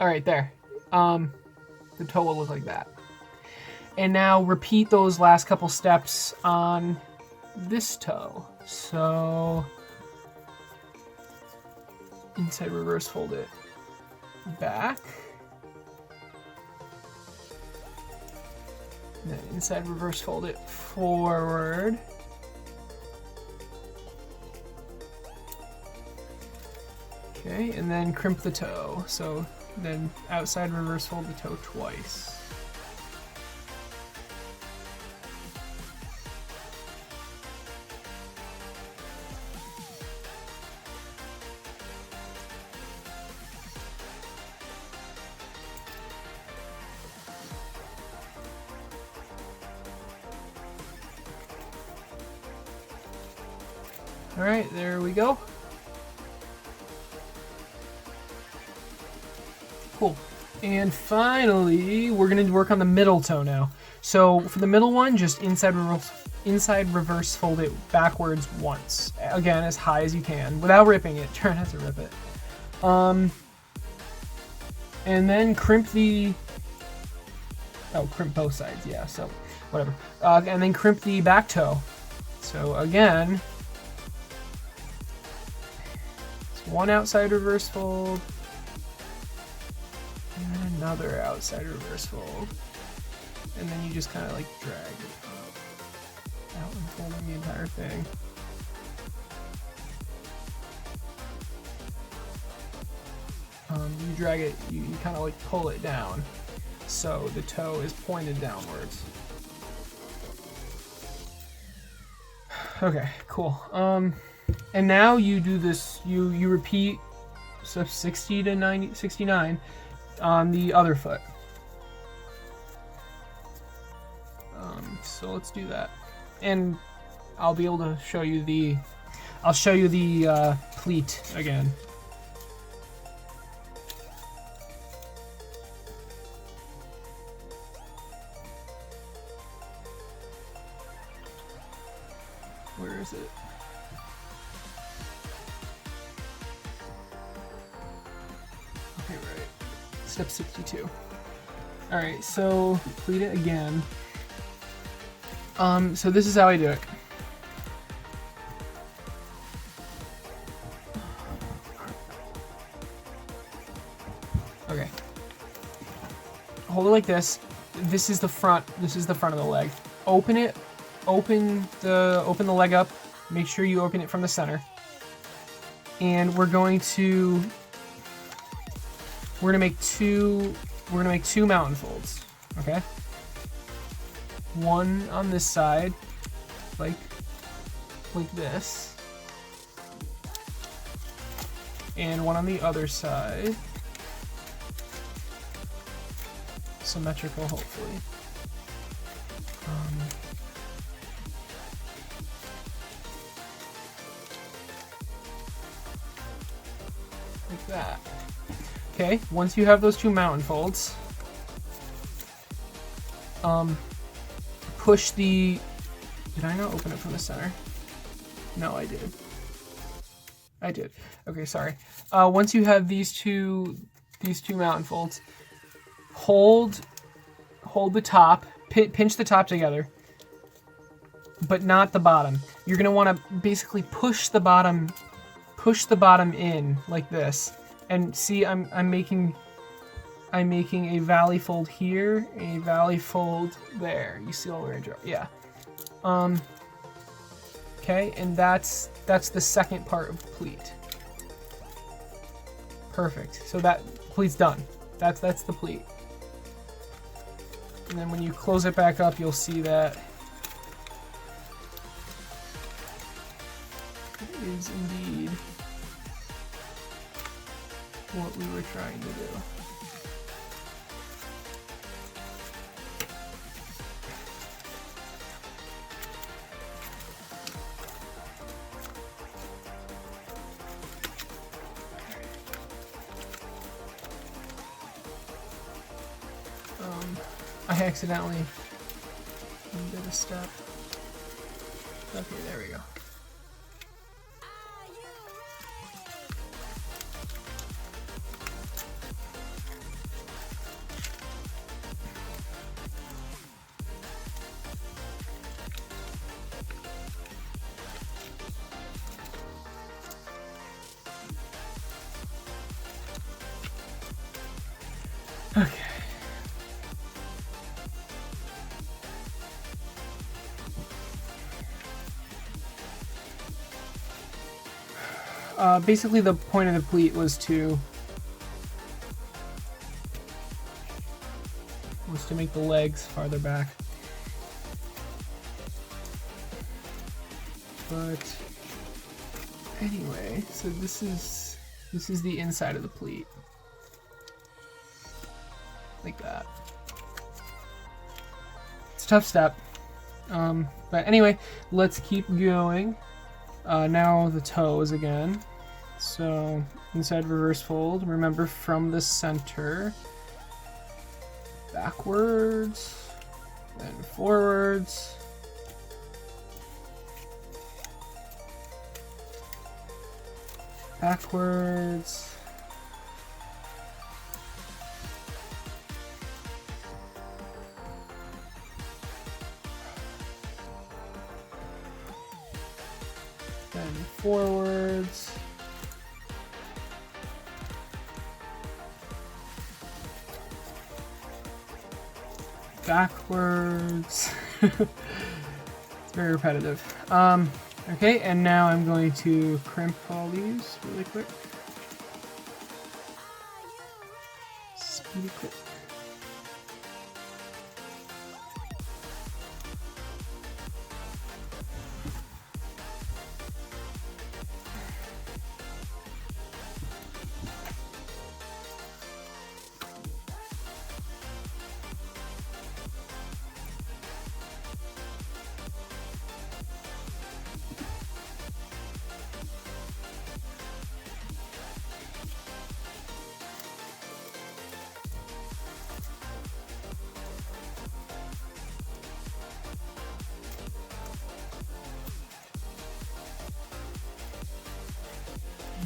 All right, there. The toe will look like that. And now repeat those last couple steps on this toe. So inside reverse fold it back. And then inside reverse fold it forward. Okay, and then crimp the toe. So then outside reverse fold the toe twice. All right, there we go. Cool. And finally, we're gonna work on the middle toe now. So for the middle one, just inside reverse fold it backwards once. Again, as high as you can, without ripping it. Try not to rip it. And then crimp crimp both sides, yeah, so whatever. And then crimp the back toe. So again, one outside reverse fold, and then another outside reverse fold, and then you just kind of like drag it up, out and folding the entire thing. You drag it, you kind of like pull it down, so the toe is pointed downwards. Okay, cool. And now you do this, you repeat steps 60 to 69 on the other foot. So let's do that. And I'll be able to show you the, pleat again. Where is it? Okay, right. Step 62. All right, so pleat it again. So this is how I do it. Okay. Hold it like this. This is the front. This is the front of the leg. Open it. Open the leg up. Make sure you open it from the center. And we're gonna make two mountain folds. Okay. One on this side, like this, and one on the other side, symmetrical, hopefully. Like that. Okay, once you have those two mountain folds, push the, did I not open it from the center? No, I did. I did. Okay, sorry. Once you have these two mountain folds, hold the top, pinch the top together, but not the bottom. You're gonna want to basically push the bottom in like this, and see, I'm making a valley fold here, a valley fold there. You see all the way around? Yeah. Okay, and that's the second part of the pleat. Perfect. So that pleat's done. That's the pleat. And then when you close it back up, you'll see that it is indeed what we were trying to do. I accidentally did a step. Okay, there we go. Okay. Basically the point of the pleat was to make the legs farther back. But anyway, so this is the inside of the pleat. Like that. It's a tough step. But anyway, let's keep going. Now the toes again. So inside reverse fold, remember from the center, backwards, then forwards. Backwards. Then forwards. Backwards. It's very repetitive. Okay, and now I'm going to crimp all these really quick. Speedy quick.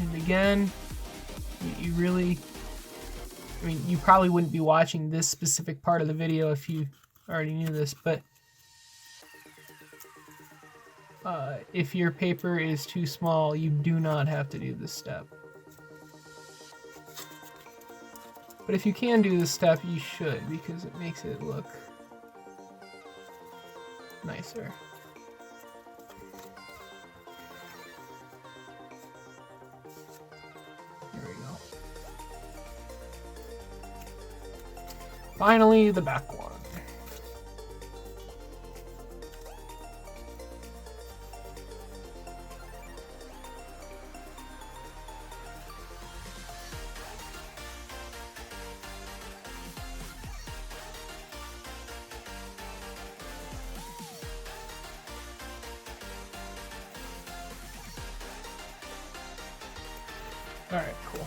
And again, you really, I mean, you probably wouldn't be watching this specific part of the video if you already knew this, but if your paper is too small, you do not have to do this step. But if you can do this step, you should, because it makes it look nicer. Finally, the back one. All right, cool.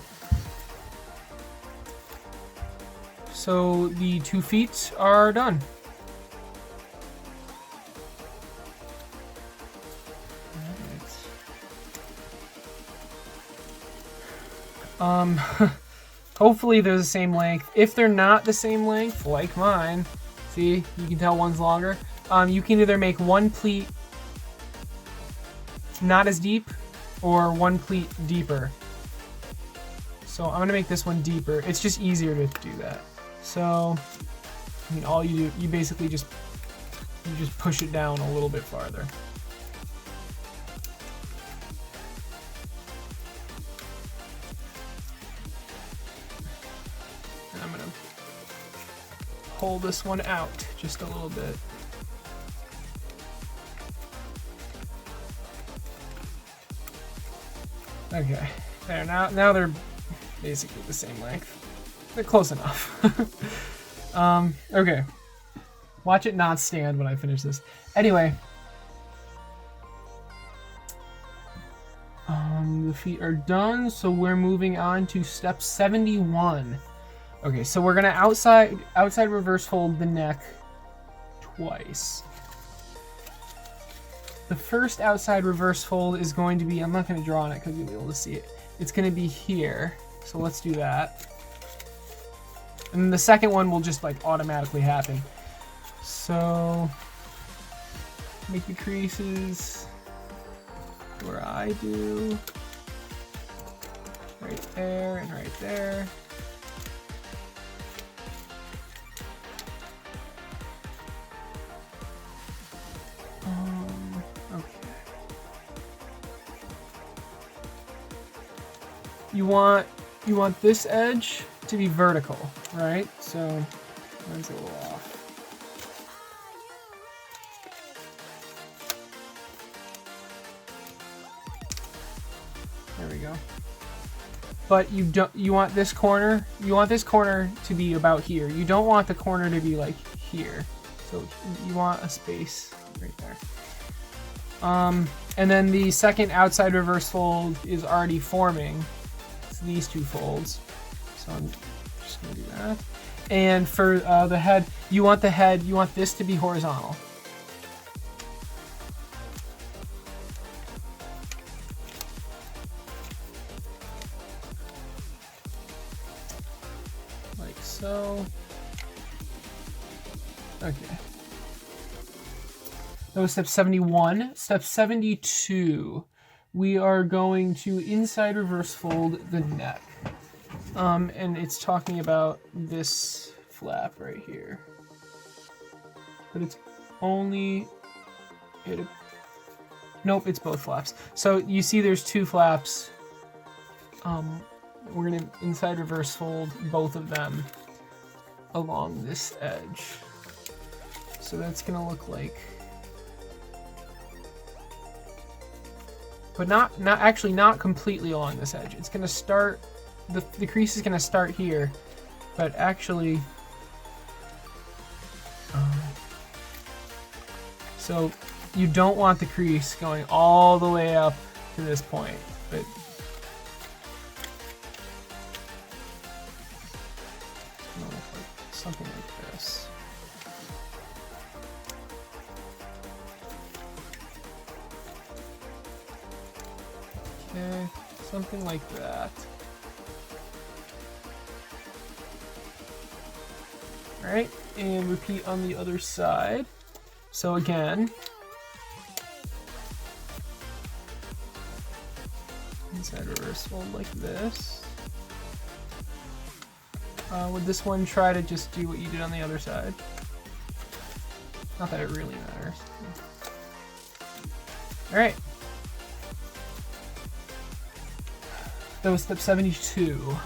So the 2 feet are done. Hopefully they're the same length. If they're not the same length, like mine, see, you can tell one's longer. You can either make one pleat not as deep or one pleat deeper. So I'm gonna make this one deeper. It's just easier to do that. So, I mean, all you do, you basically just push it down a little bit farther. And I'm gonna pull this one out just a little bit. Okay, there, now they're basically the same length. They're close enough. Okay. Watch it not stand when I finish this. Anyway. The feet are done, so we're moving on to step 71. Okay, so we're gonna outside reverse fold the neck twice. The first outside reverse fold is going to be, I'm not gonna draw on it because you'll be able to see it. It's gonna be here. So let's do that. And the second one will just like automatically happen. So make the creases where I do. Right there and right there. you want this edge to be vertical, right? So mine's a little off. There we go. But you want this corner to be about here. You don't want the corner to be like here. So you want a space right there. And then the second outside reverse fold is already forming. It's these two folds. So I'm just gonna do that. And for the head, you want this to be horizontal. Like so. Okay. That was step 71. Step 72, we are going to inside reverse fold the neck. And it's talking about this flap right here. But it's only... Nope, it's both flaps. So you see there's two flaps. We're gonna inside reverse fold both of them along this edge. So that's gonna look like... But not completely along this edge. It's gonna start, the crease is gonna start here, but actually, so you don't want the crease going all the way up to this point, but it's gonna look like something like this. Okay, something like that. Alright, and repeat on the other side. So again, inside reverse fold like this. Would this one try to just do what you did on the other side? Not that it really matters. Alright. That was step 72.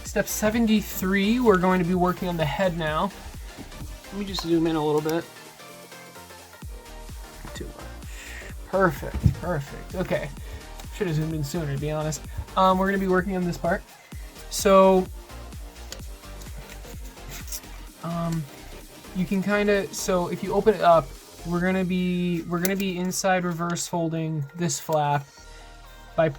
Step 73, we're going to be working on the head now. Let me just zoom in a little bit. Too much. Perfect, perfect. Okay. Should have zoomed in sooner, to be honest. We're going to be working on this part. So, you can kind of, so if you open it up, we're going to be inside reverse folding this flap by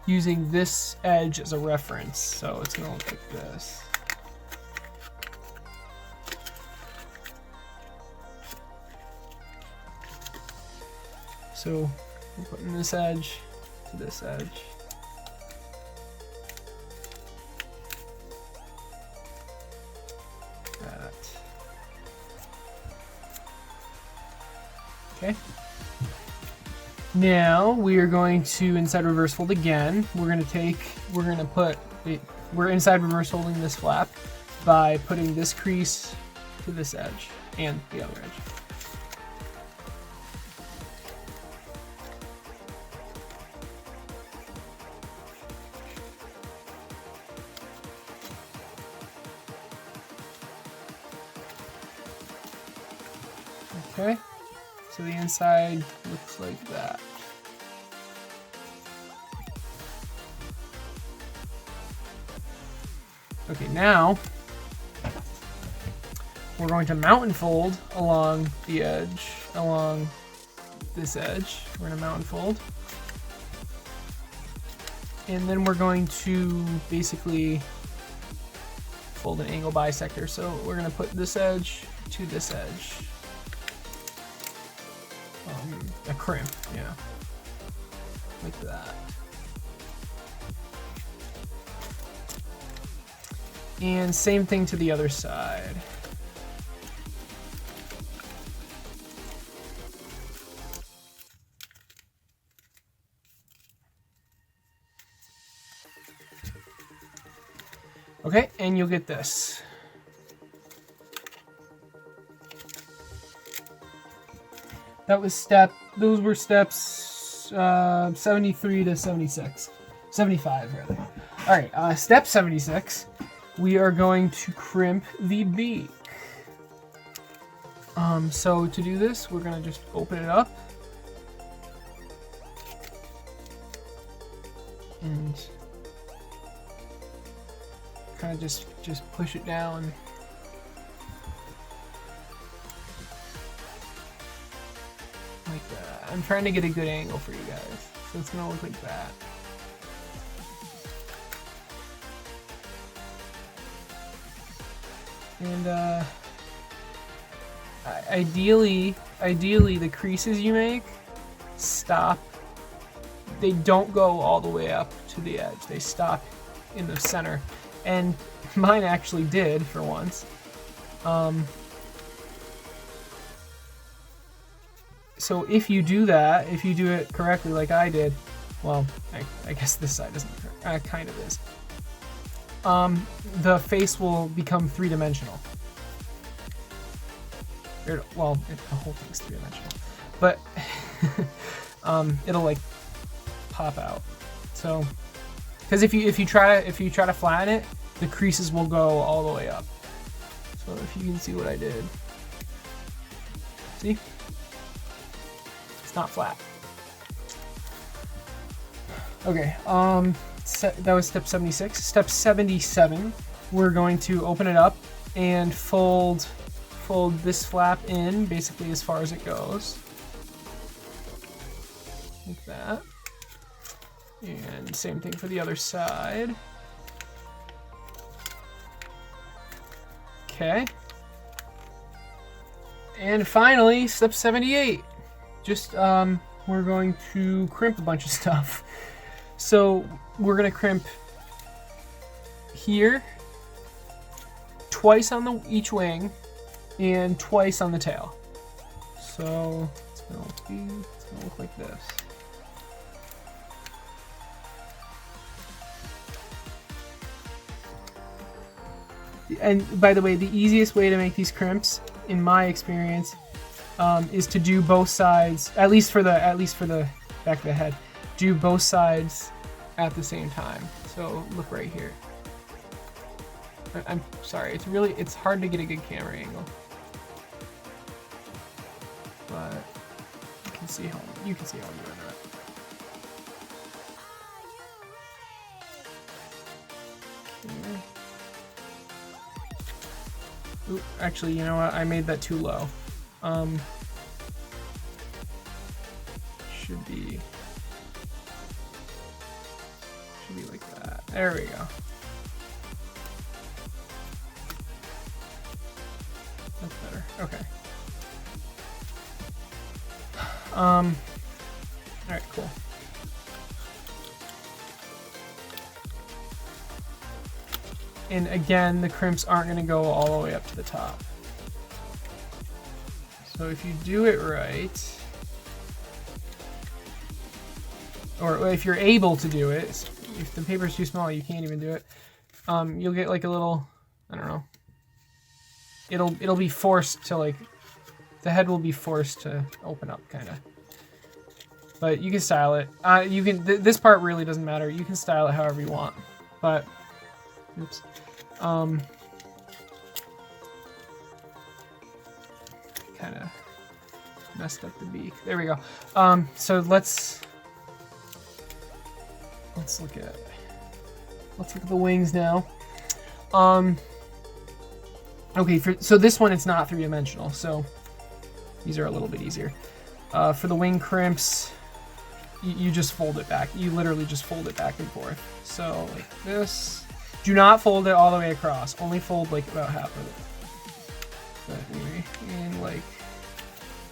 using this edge as a reference. So it's gonna look like this. So we're putting this edge to this edge. That. Okay. Now we are going to inside reverse fold again. We're inside reverse folding this flap by putting this crease to this edge and the other edge. Okay. So the inside looks like that. Okay, now we're going to mountain fold along the edge, along this edge. We're going to mountain fold. And then we're going to basically fold an angle bisector. So we're going to put this edge to this edge. A crimp, yeah. Like that. And same thing to the other side. Okay, and you'll get this. Those were steps 73 to 76. 75 rather. All right, step 76. We are going to crimp the beak. So to do this, we're gonna just open it up. And kind of just push it down. Like that. I'm trying to get a good angle for you guys. So it's gonna look like that. And ideally the creases you make stop. They don't go all the way up to the edge. They stop in the center. And mine actually did for once. So if you do that, if you do it correctly like I did, well, I guess this side isn't, kind of is. The face will become three-dimensional. Well, the whole thing's three-dimensional, but it'll like pop out. So, because if you try to flatten it, the creases will go all the way up. So if you can see what I did, see, it's not flat. Okay. That was step 76. Step 77, we're going to open it up and fold this flap in basically as far as it goes. Like that. And same thing for the other side. Okay. And finally, step 78. Just, we're going to crimp a bunch of stuff. So we're gonna crimp here, twice on each wing, and twice on the tail. So it's gonna look like this. And by the way, the easiest way to make these crimps, in my experience, is to do both sides. At least for the back of the head, do both sides at the same time. So look right here. I'm sorry, it's hard to get a good camera angle, but you can see how I'm doing that. Okay. Ooh, actually, you know what? I made that too low. Should be like that. There we go. That's better. Okay. All right, cool. And again, the crimps aren't going to go all the way up to the top. So if you do it right, or if you're able to do it, if the paper's too small, you can't even do it. You'll get like a little, I don't know. It'll be forced to, like, the head will be forced to open up, kind of. But you can style it. You can. This part really doesn't matter. You can style it however you want. But, oops. Kind of messed up the beak. There we go. So let's look at the wings now. Okay, so this one, it's not three-dimensional, so these are a little bit easier. For the wing crimps, you just fold it back. You literally just fold it back and forth. So like this. Do not fold it all the way across. Only fold like about half of it. But anyway, and like,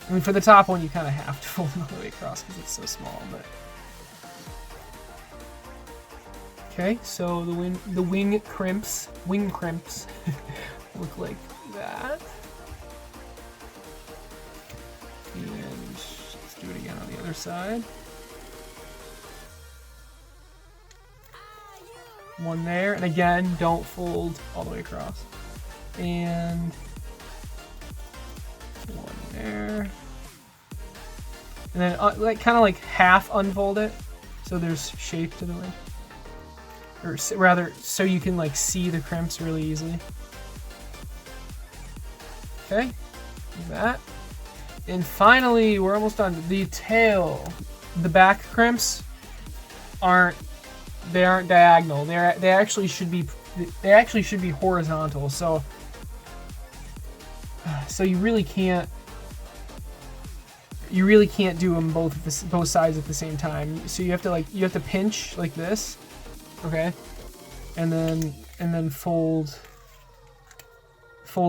I mean, for the top one, you kind of have to fold it all the way across because it's so small. But okay, so the wing crimps look like that. And let's do it again on the other side. One there, and again, don't fold all the way across. And one there. and then like kind of like half unfold it, so there's shape to the wing, or rather, so you can like see the crimps really easily. Okay, like that. And finally, we're almost done. The tail, the back crimps aren't diagonal. They actually should be horizontal. So you really can't do them both sides at the same time. So you have to pinch like this, okay, and then fold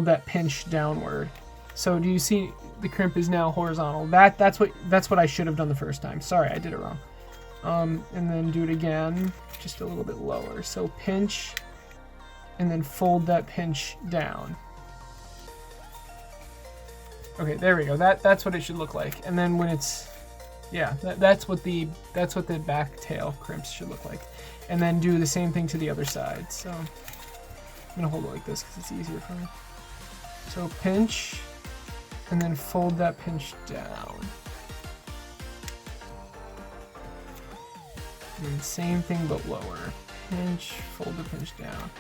that pinch downward. So do you see the crimp is now horizontal? That's what I should have done the first time. Sorry, I did it wrong. And then do it again, just a little bit lower. So pinch, and then fold that pinch down. Okay, there we go. That's what it should look like. And then when it's, yeah, that's what the back tail crimps should look like. And then do the same thing to the other side. So I'm gonna hold it like this because it's easier for me. So pinch, and then fold that pinch down. And same thing but lower. Pinch, fold the pinch down.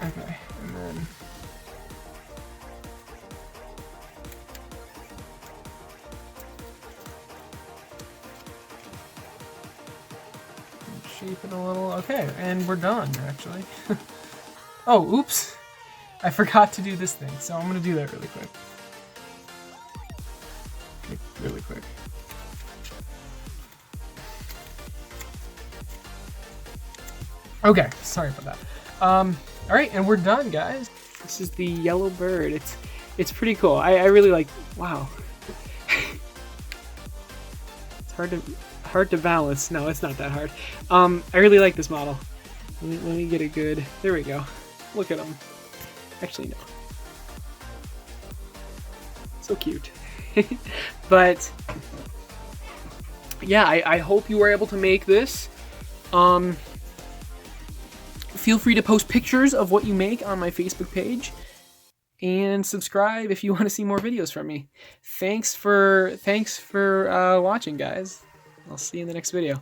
Okay, and then shape it a little. Okay, and we're done actually. Oh, oops. I forgot to do this thing, so I'm gonna do that really quick. Okay, really quick. Okay, sorry about that. All right, and we're done, guys. This is the yellow bird. It's pretty cool. I really like. Wow. It's hard to balance. No, it's not that hard. I really like this model. Let me get a good. There we go. Look at him. Actually, no. So cute. But yeah, I hope you were able to make this. Feel free to post pictures of what you make on my Facebook page, and subscribe if you want to see more videos from me. Thanks for watching, guys. I'll see you in the next video.